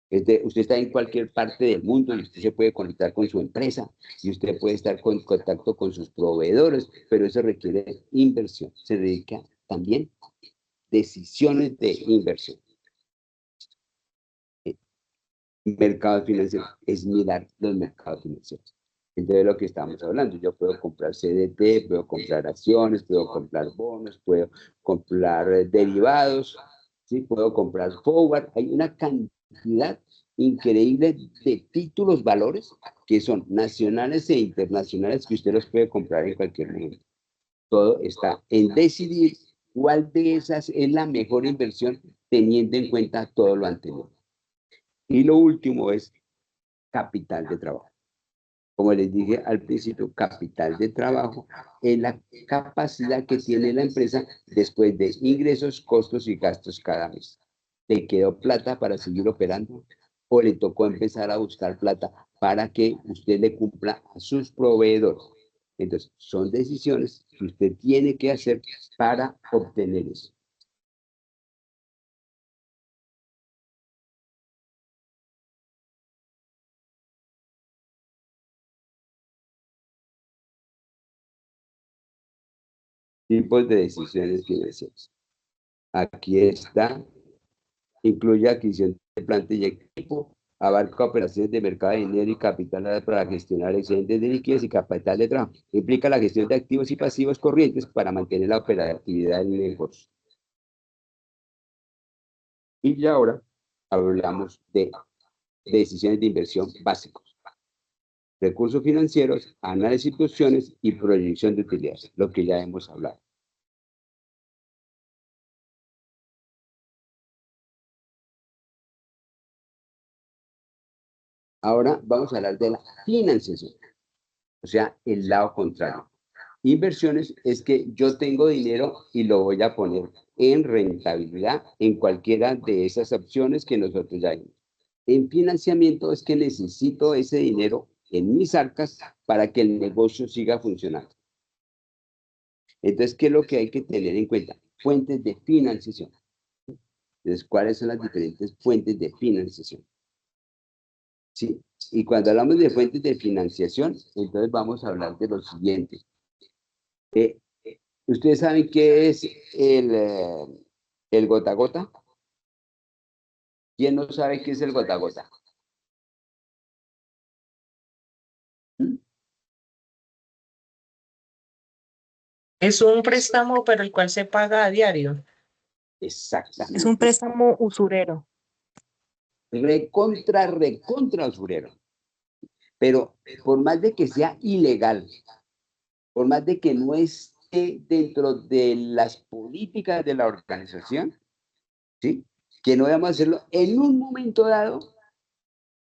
Usted está en cualquier parte del mundo y usted se puede conectar con su empresa y usted puede estar en contacto con sus proveedores, pero eso requiere inversión. Se dedica también a decisiones de inversión. Mercado financiero es mirar los mercados financieros. Entonces, de lo que estamos hablando, yo puedo comprar CDT, puedo comprar acciones, puedo comprar bonos, puedo comprar derivados, ¿sí? Puedo comprar forward. Hay una cantidad increíble de títulos valores que son nacionales e internacionales que usted los puede comprar en cualquier momento. Todo está en decidir cuál de esas es la mejor inversión teniendo en cuenta todo lo anterior. Y lo último es capital de trabajo. Como les dije al principio, capital de trabajo es la capacidad que tiene la empresa después de ingresos, costos y gastos cada mes. ¿Le quedó plata para seguir operando o le tocó empezar a buscar plata para que usted le cumpla a sus proveedores? Entonces, son decisiones que usted tiene que hacer para obtener eso. Tipos de decisiones financieras. Aquí está. Incluye adquisición de planta y equipo, abarca operaciones de mercado de dinero y capital para gestionar excedentes de liquidez y capital de trabajo. Implica la gestión de activos y pasivos corrientes para mantener la operatividad del negocio. Y ya ahora hablamos de decisiones de inversión básicos. Recursos financieros, análisis de opciones y proyección de utilidades, lo que ya hemos hablado. Ahora vamos a hablar de la financiación, o sea, el lado contrario. Inversiones es que yo tengo dinero y lo voy a poner en rentabilidad en cualquiera de esas opciones que nosotros ya vimos. En financiamiento es que necesito ese dinero en mis arcas para que el negocio siga funcionando. Entonces, ¿qué es lo que hay que tener en cuenta? Fuentes de financiación. Entonces, ¿cuáles son las diferentes fuentes de financiación? Sí, y cuando hablamos de fuentes de financiación, entonces vamos a hablar de lo siguiente. Eh, ¿Ustedes saben qué es el gota a gota? ¿Quién no sabe qué es el gota a gota? ¿Mm? Es un préstamo, pero el cual se paga a diario. Exactamente. Es un préstamo usurero. Recontra usurero. Pero por más de que sea ilegal, por más de que no esté dentro de las políticas de la organización, ¿sí? Que no debamos hacerlo, en un momento dado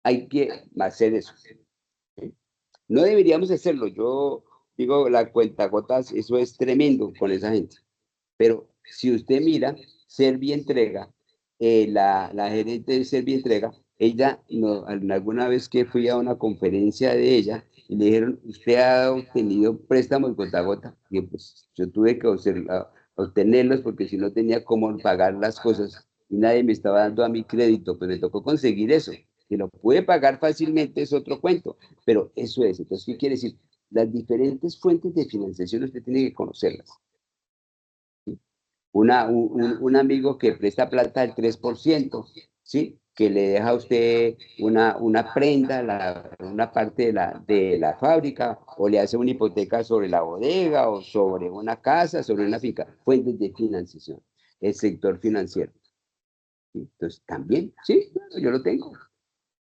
hay que hacer eso. ¿Sí? No deberíamos hacerlo. Yo digo, la cuentagotas, eso es tremendo con esa gente. Pero si usted mira, Servientrega, la gerente de Servientrega, ella, no, alguna vez que fui a una conferencia de ella, y le dijeron, ¿usted ha obtenido préstamos gota a gota? Y pues yo tuve que obtenerlos porque si no tenía cómo pagar las cosas y nadie me estaba dando a mi crédito, pues me tocó conseguir eso. Que lo pude pagar fácilmente es otro cuento, pero eso es. Entonces, ¿qué quiere decir? Las diferentes fuentes de financiación usted tiene que conocerlas. Un amigo que presta plata al 3%, ¿sí? Que le deja a usted una prenda, una parte de la fábrica, o le hace una hipoteca sobre la bodega, o sobre una casa, sobre una finca. Fuentes de financiación, el sector financiero. ¿Sí? Entonces, también, sí, claro, yo lo tengo.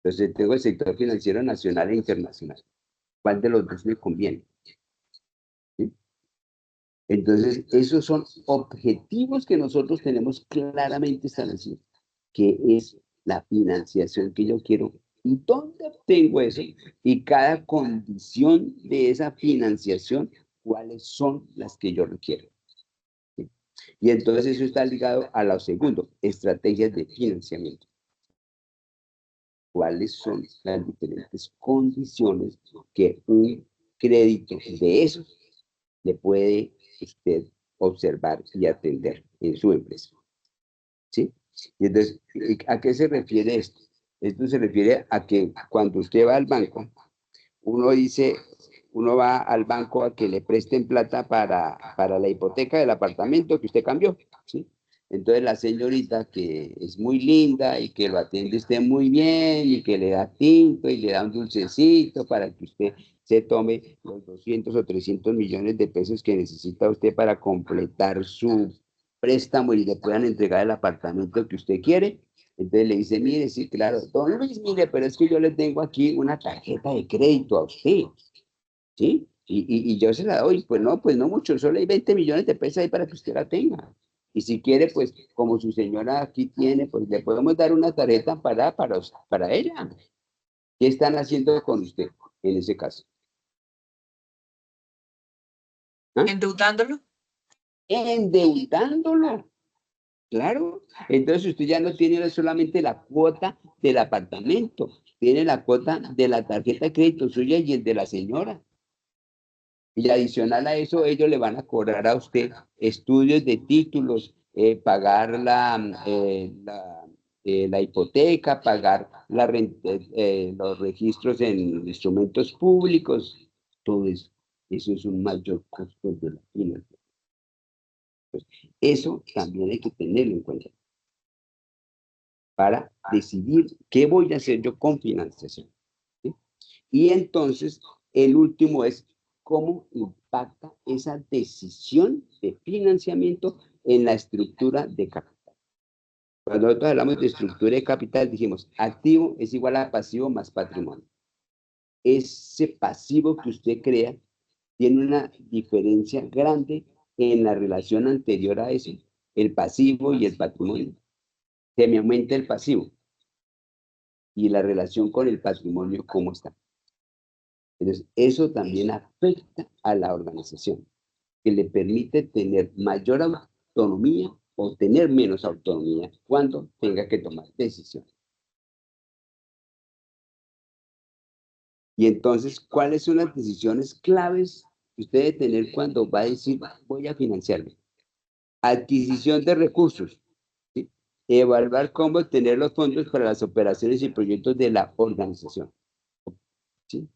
Entonces, tengo el sector financiero nacional e internacional. ¿Cuál de los dos me conviene? ¿Sí? Entonces, esos son objetivos que nosotros tenemos claramente establecidos, que es la financiación que yo quiero y dónde obtengo eso y cada condición de esa financiación, cuáles son las que yo requiero. ¿Sí? Y entonces eso está ligado a lo segundo, estrategias de financiamiento. ¿Cuáles son las diferentes condiciones que un crédito de esos le puede usted observar y atender en su empresa? ¿Sí? Y entonces, ¿a qué se refiere esto? Esto se refiere a que cuando usted va al banco, uno va al banco a que le presten plata para la hipoteca del apartamento que usted cambió, ¿sí? Entonces la señorita que es muy linda y que lo atiende usted muy bien y que le da tinto y le da un dulcecito para que usted se tome los 200 o 300 millones de pesos que necesita usted para completar su préstamo y le puedan entregar el apartamento que usted quiere. Entonces le dice, mire, sí, claro, don Luis, mire, pero es que yo le tengo aquí una tarjeta de crédito a usted, ¿sí? Y yo se la doy, pues no mucho, solo hay 20 millones de pesos ahí para que usted la tenga. Y si quiere, pues como su señora aquí tiene, pues le podemos dar una tarjeta para ella. ¿Qué están haciendo con usted en ese caso? ¿Ah? ¿Endeudándolo? Endeudándolo. Claro, entonces usted ya no tiene solamente la cuota del apartamento, tiene la cuota de la tarjeta de crédito suya y el de la señora. Y adicional a eso, ellos le van a cobrar a usted estudios de títulos, pagar la hipoteca, pagar los registros en instrumentos públicos, todo eso. Eso es un mayor costo de la financiación. Eso también hay que tenerlo en cuenta para decidir qué voy a hacer yo con financiación. ¿Sí? Y entonces, el último es cómo impacta esa decisión de financiamiento en la estructura de capital. Cuando nosotros hablamos de estructura de capital, dijimos, activo es igual a pasivo más patrimonio. Ese pasivo que usted crea tiene una diferencia grande en la relación anterior a eso, el pasivo y el patrimonio. Se me aumenta el pasivo y la relación con el patrimonio, ¿cómo está? Entonces, eso también afecta a la organización, que le permite tener mayor autonomía o tener menos autonomía cuando tenga que tomar decisiones. Y entonces, ¿cuáles son las decisiones claves que usted debe tener cuando va a decir, voy a financiarme? Adquisición de recursos. ¿Sí? Evaluar cómo obtener los fondos para las operaciones y proyectos de la organización. ¿Sí?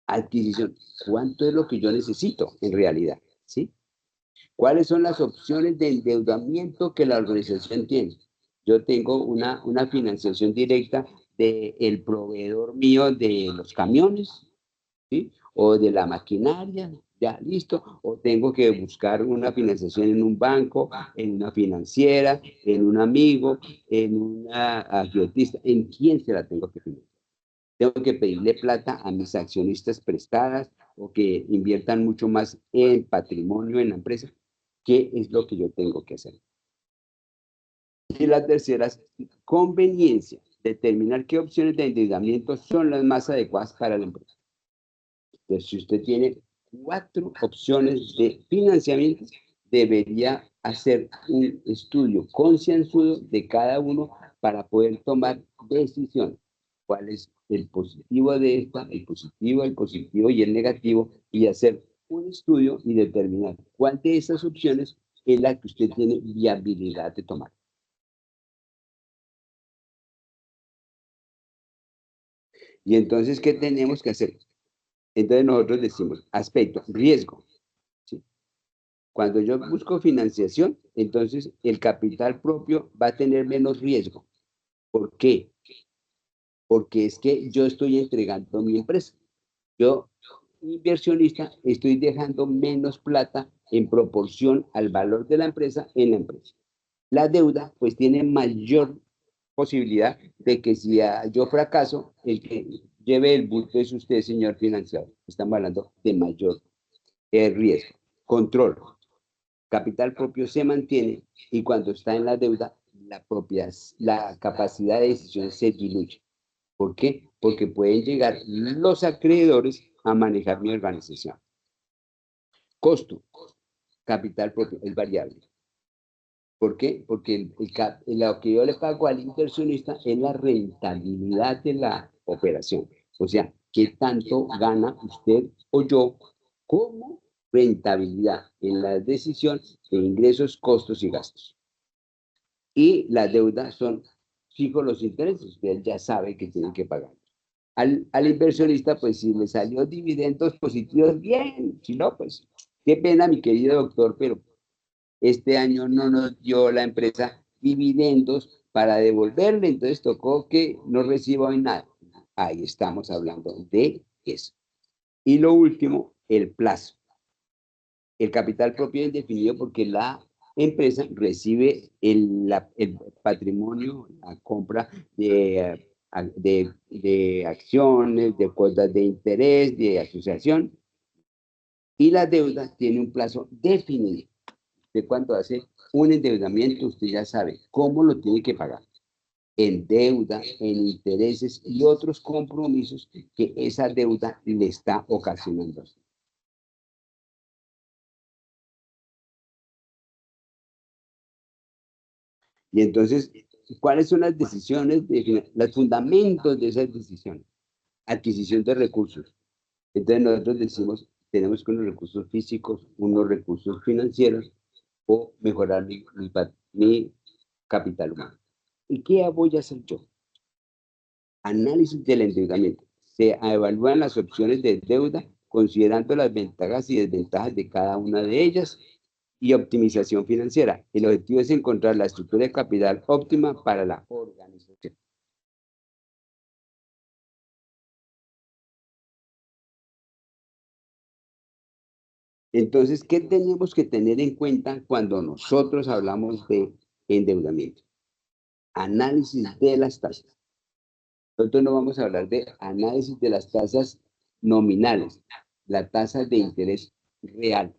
Adquisición. ¿Cuánto es lo que yo necesito en realidad? ¿Sí? ¿Cuáles son las opciones de endeudamiento que la organización tiene? Yo tengo una financiación directa del proveedor mío de los camiones, ¿sí? O de la maquinaria, ya listo, o tengo que buscar una financiación en un banco, en una financiera, en un amigo, en una agiotista, ¿en quién se la tengo que financiar? Tengo que pedirle plata a mis accionistas prestadas o que inviertan mucho más en patrimonio en la empresa. ¿Qué es lo que yo tengo que hacer? Y la tercera es conveniencia, determinar qué opciones de endeudamiento son las más adecuadas para la empresa. Entonces, si usted tiene 4 opciones de financiamiento, debería hacer un estudio concienzudo de cada uno para poder tomar decisiones. ¿Cuál es el positivo de esta, el positivo y el negativo? Y hacer un estudio y determinar cuál de esas opciones es la que usted tiene viabilidad de tomar. Y entonces, ¿qué tenemos que hacer? Entonces nosotros decimos, aspecto, riesgo. ¿Sí? Cuando yo busco financiación, entonces el capital propio va a tener menos riesgo. ¿Por qué? Porque es que yo estoy entregando mi empresa. Yo, inversionista, estoy dejando menos plata en proporción al valor de la empresa en la empresa. La deuda, pues, tiene mayor posibilidad de que si yo fracaso, el que lleve el bulto es usted, señor financiador. Estamos hablando de mayor riesgo. Control. Capital propio se mantiene y cuando está en la deuda, la capacidad de decisión se diluye. ¿Por qué? Porque pueden llegar los acreedores a manejar mi organización. Costo. Capital propio es variable. ¿Por qué? Porque lo que yo le pago al inversionista es la rentabilidad de la operación. O sea, ¿qué tanto gana usted o yo como rentabilidad en la decisión de ingresos, costos y gastos? Y la deuda son fijos los intereses. Usted ya sabe que tiene que pagar. Al inversionista, pues si le salió dividendos positivos, bien. Si no, pues qué pena, mi querido doctor, pero este año no nos dio la empresa dividendos para devolverle, entonces tocó que no reciba hoy nada. Ahí estamos hablando de eso. Y lo último, el plazo. El capital propio es definido porque la empresa recibe el patrimonio, la compra de acciones, de cuotas de interés, de asociación, y la deuda tiene un plazo definido. De cuando hace un endeudamiento, usted ya sabe cómo lo tiene que pagar. En deuda, en intereses y otros compromisos que esa deuda le está ocasionando. Y entonces, ¿cuáles son las decisiones, los fundamentos de esas decisiones? Adquisición de recursos. Entonces nosotros decimos, tenemos que unos recursos físicos, unos recursos financieros o mejorar mi capital humano. ¿Y qué voy a hacer yo? Análisis del endeudamiento. Se evalúan las opciones de deuda considerando las ventajas y desventajas de cada una de ellas y optimización financiera. El objetivo es encontrar la estructura de capital óptima para la organización. Entonces, ¿qué tenemos que tener en cuenta cuando nosotros hablamos de endeudamiento? Análisis de las tasas. Nosotros no vamos a hablar de análisis de las tasas nominales, la tasa de interés real,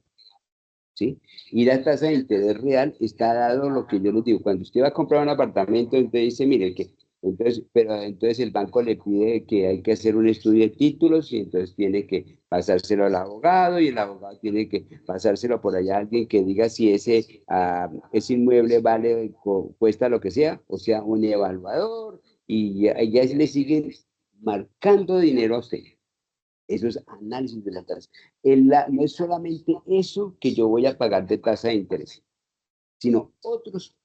¿sí? Y la tasa de interés real está dado lo que yo les digo. Cuando usted va a comprar un apartamento, entonces dice, mire, entonces el banco le pide que hay que hacer un estudio de títulos y entonces tiene que pasárselo al abogado y el abogado tiene que pasárselo por allá a alguien que diga si ese inmueble cuesta lo que sea, o sea, un evaluador, y ya le siguen marcando dinero a usted. Eso es análisis de la tasa. No es solamente eso que yo voy a pagar de tasa de interés, sino otros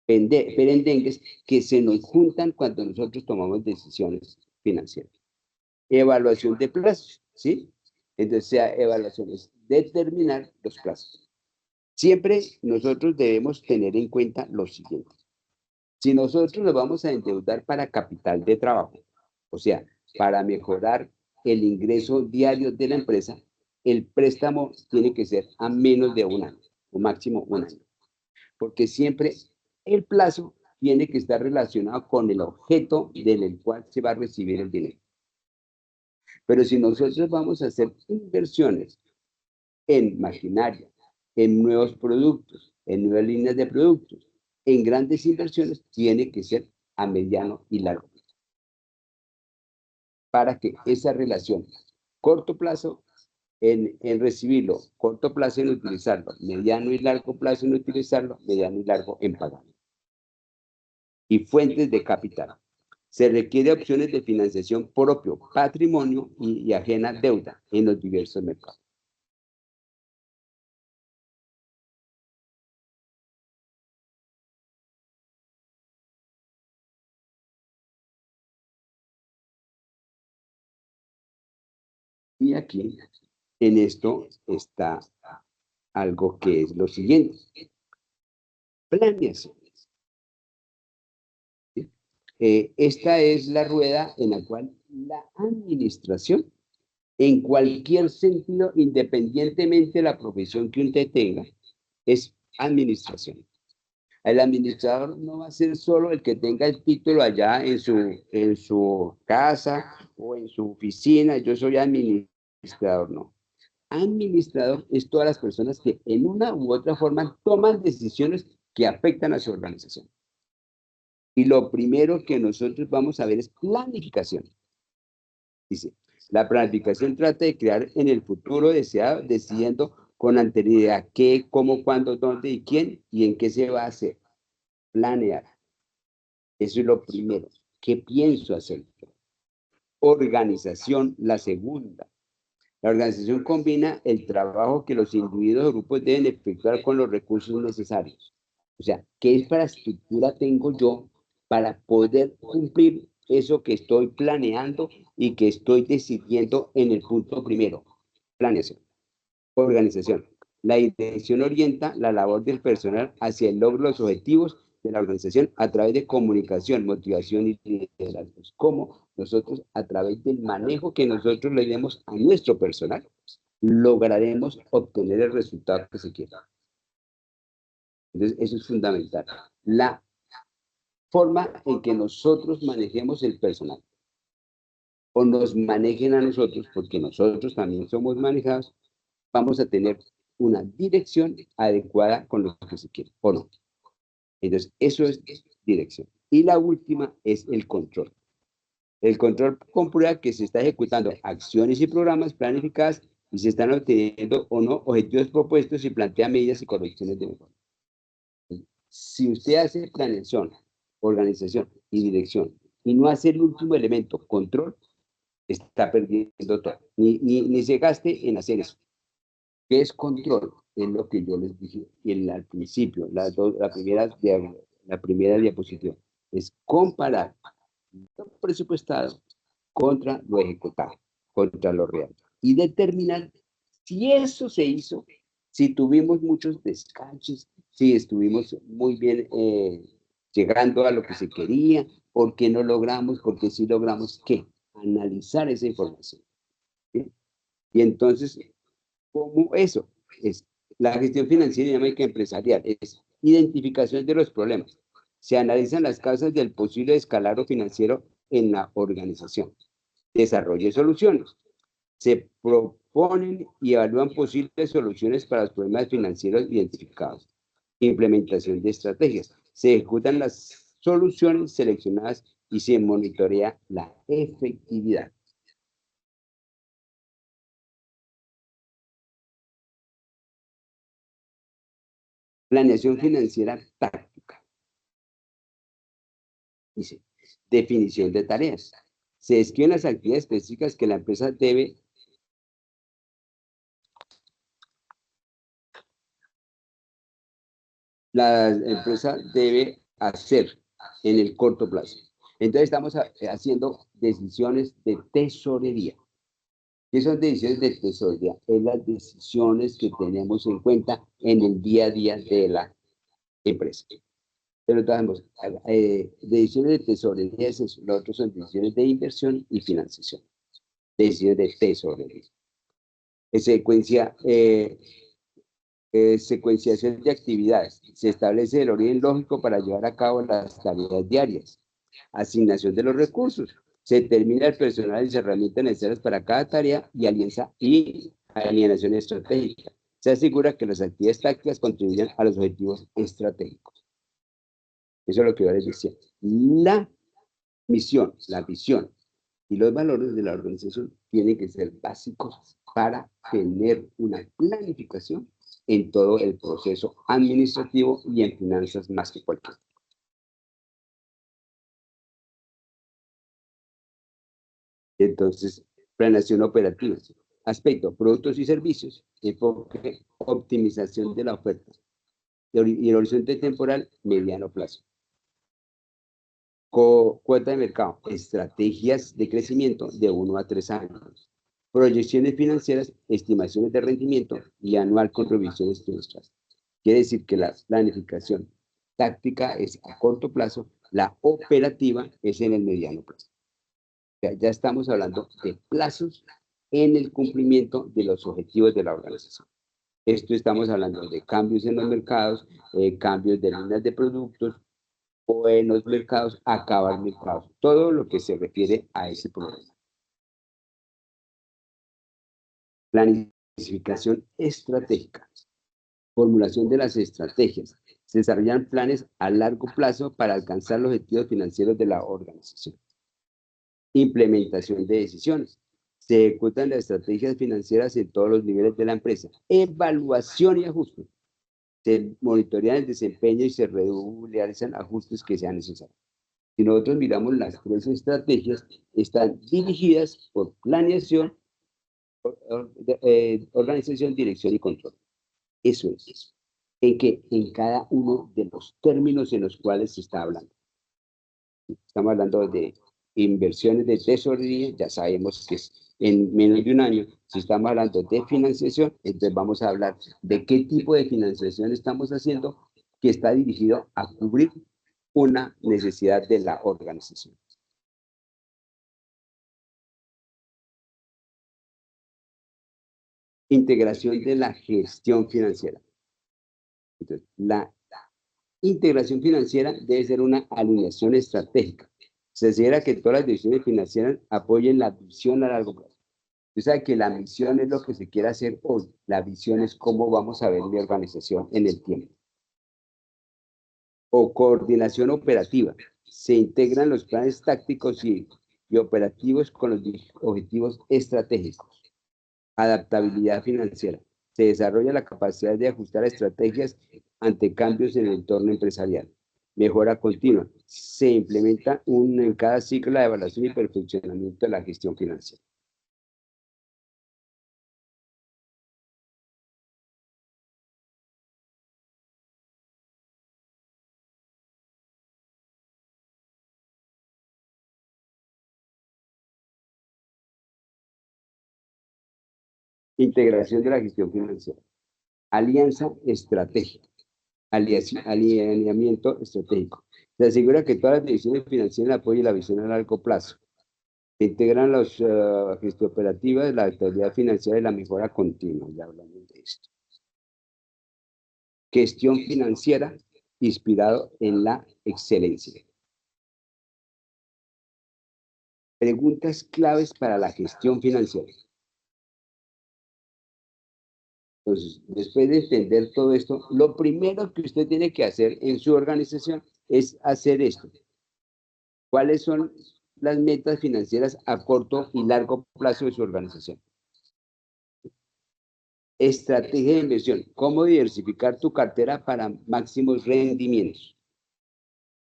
perendengues que se nos juntan cuando nosotros tomamos decisiones financieras. Evaluación de plazos, ¿sí? Entonces, evaluación es determinar los plazos. Siempre nosotros debemos tener en cuenta lo siguiente. Si nosotros nos vamos a endeudar para capital de trabajo, o sea, para mejorar el ingreso diario de la empresa, el préstamo tiene que ser a menos de un año, o máximo un año, porque siempre el plazo tiene que estar relacionado con el objeto del cual se va a recibir el dinero. Pero si nosotros vamos a hacer inversiones en maquinaria, en nuevos productos, en nuevas líneas de productos, en grandes inversiones, tiene que ser a mediano y largo plazo. Para que esa relación, corto plazo en recibirlo, corto plazo en utilizarlo, mediano y largo plazo en utilizarlo, mediano y largo en pagarlo. Y fuentes de capital. Se requiere opciones de financiación propio, patrimonio y ajena deuda en los diversos mercados. Y aquí, en esto, está algo que es lo siguiente. Planeación. ¿Sí? Esta es la rueda en la cual la administración, en cualquier sentido, independientemente de la profesión que usted tenga, es administración. El administrador no va a ser solo el que tenga el título allá en su casa o en su oficina. Yo soy administrador, no. Administrador es todas las personas que en una u otra forma toman decisiones que afectan a su organización. Y lo primero que nosotros vamos a ver es planificación. Dice, la planificación trata de crear en el futuro deseado, decidiendo con anterioridad qué, cómo, cuándo, dónde y quién y en qué se va a hacer. Planear. Eso es lo primero. ¿Qué pienso hacer? Organización, la segunda. La organización combina el trabajo que los individuos o grupos deben efectuar con los recursos necesarios. O sea, ¿qué infraestructura tengo yo para poder cumplir eso que estoy planeando y que estoy decidiendo en el punto primero? Planeación. Organización. La dirección orienta la labor del personal hacia el logro de los objetivos de la organización a través de comunicación, motivación y liderazgo. Cómo nosotros, a través del manejo que nosotros le demos a nuestro personal, lograremos obtener el resultado que se quiera. Entonces, eso es fundamental. La forma en que nosotros manejemos el personal o nos manejen a nosotros, porque nosotros también somos manejados, vamos a tener una dirección adecuada con lo que se quiere, ¿o no? Entonces, eso es dirección. Y la última es el control. El control comprueba que se está ejecutando acciones y programas planificadas y se están obteniendo o no objetivos propuestos y plantea medidas y correcciones de mejora. Si usted hace planeación, organización y dirección y no hace el último elemento, control, está perdiendo todo. Ni se gaste en hacer eso. ¿Qué es control? Es lo que yo les dije al principio, la primera diapositiva. Es comparar lo presupuestado contra lo ejecutado, contra lo real. Y determinar si eso se hizo, si tuvimos muchos descansos, si estuvimos muy bien llegando a lo que se quería, por qué no logramos, porque sí logramos, ¿qué? Analizar esa información. ¿Sí? Y entonces, ¿cómo eso? Es la gestión financiera y dinámica empresarial, es identificación de los problemas. Se analizan las causas del posible descalabro financiero en la organización. Desarrollo de soluciones. Se proponen y evalúan posibles soluciones para los problemas financieros identificados. Implementación de estrategias. Se ejecutan las soluciones seleccionadas y se monitorea la efectividad. Planeación financiera táctica. Dice, definición de tareas. Se describen las actividades específicas que la empresa debe hacer en el corto plazo. Entonces estamos haciendo decisiones de tesorería. ¿Qué son decisiones de tesorería? Es las decisiones que tenemos en cuenta en el día a día de la empresa. Pero tenemos decisiones de tesorería, los otros son decisiones de inversión y financiación. Decisiones de tesorería. Secuenciación de actividades. Se establece el origen lógico para llevar a cabo las tareas diarias. Asignación de los recursos. Se determina el personal y las herramientas necesarias para cada tarea y alienación estratégica. Se asegura que las actividades tácticas contribuyan a los objetivos estratégicos. Eso es lo que yo les decía. La misión, la visión y los valores de la organización tienen que ser básicos para tener una planificación en todo el proceso administrativo y en finanzas más que cualquier. Entonces, planeación operativa. Aspecto, productos y servicios. Enfoque, optimización de la oferta. Y el horizonte temporal, mediano plazo. Cuota de mercado. Estrategias de crecimiento de 1 a 3 años. Proyecciones financieras, estimaciones de rendimiento y anual con revisiones trimestrales. Quiere decir que la planificación táctica es a corto plazo, la operativa es en el mediano plazo. O sea, ya estamos hablando de plazos en el cumplimiento de los objetivos de la organización. Esto estamos hablando de cambios en los mercados, cambios de líneas de productos, o en los mercados, acabar mercados, todo lo que se refiere a ese problema. Planificación estratégica. Formulación de las estrategias. Se desarrollan planes a largo plazo para alcanzar los objetivos financieros de la organización. Implementación de decisiones. Se ejecutan las estrategias financieras en todos los niveles de la empresa. Evaluación y ajuste. Se monitorean el desempeño y se realizan ajustes que sean necesarios. Si nosotros miramos las 3 estrategias, están dirigidas por planeación, organización, dirección y control. Eso es eso. En cada uno de los términos en los cuales se está hablando. Estamos hablando de inversiones de tesorería, ya sabemos que es en menos de un año. Si estamos hablando de financiación, entonces vamos a hablar de qué tipo de financiación estamos haciendo que está dirigido a cubrir una necesidad de la organización. Integración de la gestión financiera. Entonces, la integración financiera debe ser una alineación estratégica. Se considera que todas las decisiones financieras apoyen la visión a largo plazo. Usted sabe que la misión es lo que se quiere hacer hoy. La visión es cómo vamos a ver mi organización en el tiempo. O coordinación operativa. Se integran los planes tácticos y operativos con los objetivos estratégicos. Adaptabilidad financiera. Se desarrolla la capacidad de ajustar estrategias ante cambios en el entorno empresarial. Mejora continua. Se implementa en cada ciclo la evaluación y perfeccionamiento de la gestión financiera. Integración de la gestión financiera. Alianza estratégica. Alineamiento estratégico. Se asegura que todas las decisiones financieras apoyen la visión a largo plazo. Se integran las gestión operativa, la actividad financiera y la mejora continua. Ya hablamos de esto. Gestión financiera inspirado en la excelencia. Preguntas claves para la gestión financiera. Entonces, después de entender todo esto, lo primero que usted tiene que hacer en su organización es hacer esto. ¿Cuáles son las metas financieras a corto y largo plazo de su organización? Estrategia de inversión. ¿Cómo diversificar tu cartera para máximos rendimientos?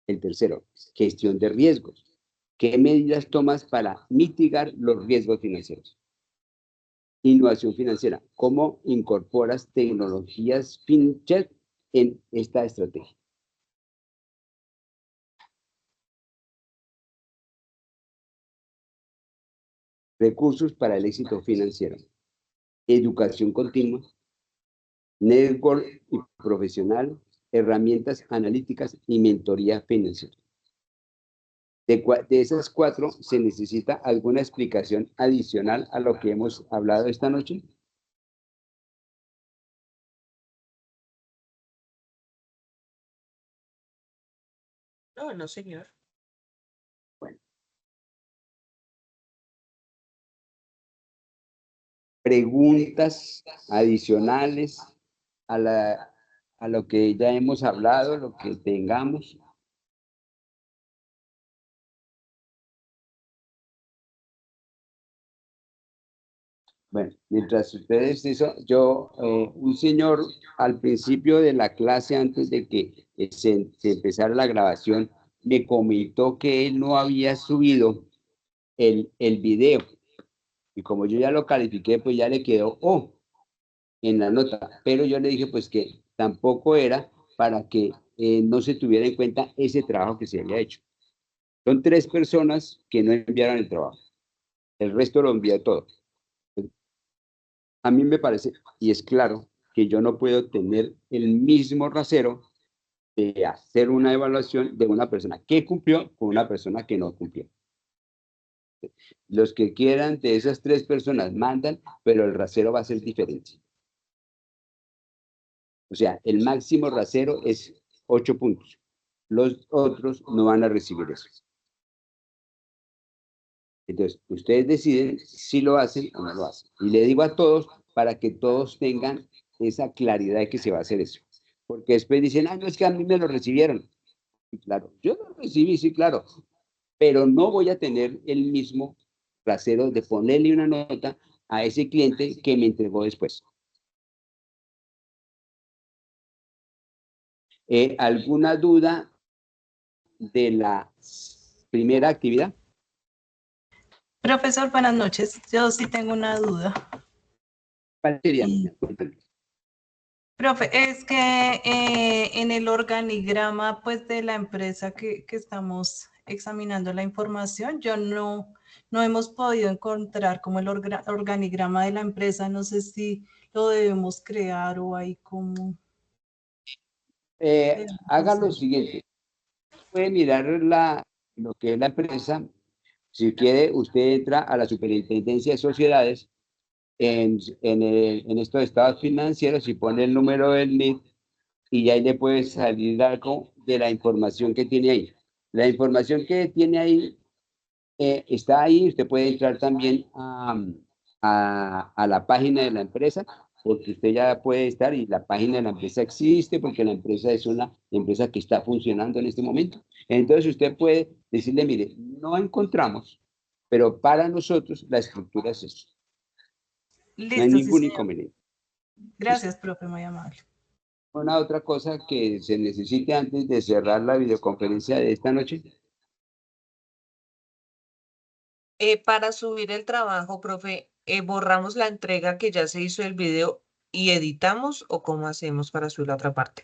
El tercero, gestión de riesgos. ¿Qué medidas tomas para mitigar los riesgos financieros? Innovación financiera. ¿Cómo incorporas tecnologías fintech en esta estrategia? Recursos para el éxito financiero. Educación continua. Network y profesional. Herramientas analíticas y mentoría financiera. De esas 4, ¿se necesita alguna explicación adicional a lo que hemos hablado esta noche? No, no, señor. Preguntas adicionales a lo que ya hemos hablado, lo que tengamos. Bueno, mientras ustedes eso, un señor al principio de la clase, antes de que se empezara la grabación, me comentó que él no había subido el video. Y como yo ya lo califiqué, pues ya le quedó en la nota. Pero yo le dije pues que tampoco era para que no se tuviera en cuenta ese trabajo que se había hecho. Son 3 personas que no enviaron el trabajo. El resto lo envió todo. A mí me parece, y es claro, que yo no puedo tener el mismo rasero de hacer una evaluación de una persona que cumplió con una persona que no cumplió. Los que quieran de esas 3 personas mandan, pero el rasero va a ser diferente. O sea, el máximo rasero es 8 puntos. Los otros no van a recibir eso. Entonces, ustedes deciden si lo hacen o no lo hacen. Y le digo a todos para que todos tengan esa claridad de que se va a hacer eso. Porque después dicen, no, es que a mí me lo recibieron. Y claro, yo lo recibí, sí, claro. Pero no voy a tener el mismo rasero de ponerle una nota a ese cliente que me entregó después. ¿Alguna duda de la primera actividad? Profesor, buenas noches. Yo sí tengo una duda. ¿Cuál sería? Profe, es que en el organigrama pues de la empresa que estamos examinando la información, yo no hemos podido encontrar como el organigrama de la empresa. No sé si lo debemos crear o ahí como... Haga lo siguiente. Puede mirar lo que es la empresa. Si quiere, usted entra a la Superintendencia de Sociedades en estos estados financieros y pone el número del NID y ahí le puede salir algo de la información que tiene ahí. La información que tiene ahí está ahí. Usted puede entrar también a la página de la empresa, porque usted ya puede estar y la página de la empresa existe, porque la empresa es una empresa que está funcionando en este momento. Entonces usted puede decirle, mire, no encontramos, pero para nosotros la estructura es esto. Listo, No hay sí, ningún señor. inconveniente. Gracias, profe, muy amable. Una otra cosa que se necesite antes de cerrar la videoconferencia de esta noche. Para subir el trabajo, profe, ¿borramos la entrega que ya se hizo el video y editamos o cómo hacemos para subir la otra parte?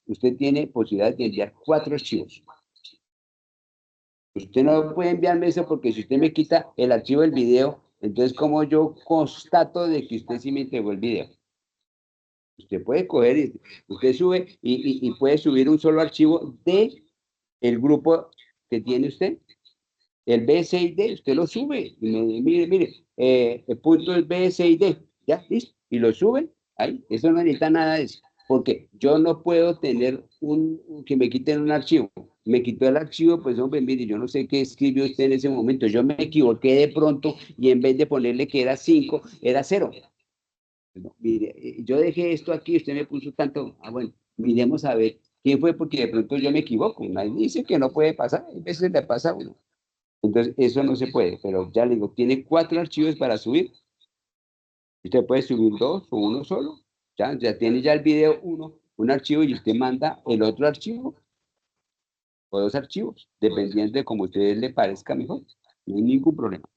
Usted tiene posibilidad de enviar 4 archivos. Usted no puede enviarme eso porque si usted me quita el archivo del video, entonces ¿cómo yo constato de que usted sí me entregó el video? Usted puede coger y usted sube y puede subir un solo archivo de el grupo que tiene usted. El BSID, usted lo sube y mire, el punto es BSID, ya, listo, y lo sube ahí. Eso no necesita nada de eso, porque yo no puedo tener que me quiten un archivo. Me quitó el archivo, pues hombre, mire, yo no sé qué escribió usted en ese momento. Yo me equivoqué de pronto y en vez de ponerle que era 5, era 0. No, mire, yo dejé esto aquí, usted me puso tanto. Bueno, miremos a ver quién fue, porque de pronto yo me equivoco. Nadie dice que no puede pasar, a veces le pasa a uno. Entonces, eso no se puede, pero ya le digo, tiene 4 archivos para subir. Usted puede subir 2 o 1 solo. Ya tiene ya el video un archivo y usted manda el otro archivo o 2 archivos, dependiendo de cómo a usted le parezca mejor. No hay ningún problema.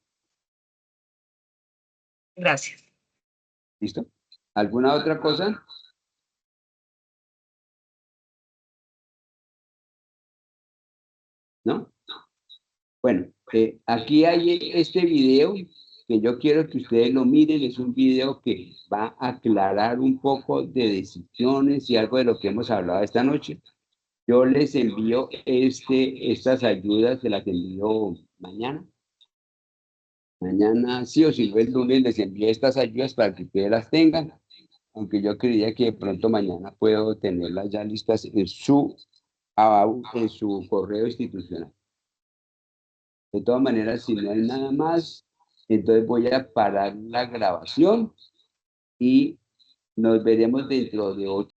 Gracias. ¿Listo? ¿Alguna otra cosa? ¿No? Bueno, aquí hay este video que yo quiero que ustedes lo miren. Es un video que va a aclarar un poco de decisiones y algo de lo que hemos hablado esta noche. Yo les envío estas ayudas, se las envío mañana. Mañana, sí o sí, el lunes les envío estas ayudas para que ustedes las tengan. Aunque yo creía que de pronto mañana puedo tenerlas ya listas en su en su correo institucional. De todas maneras, si no hay nada más, entonces voy a parar la grabación y nos veremos dentro de 8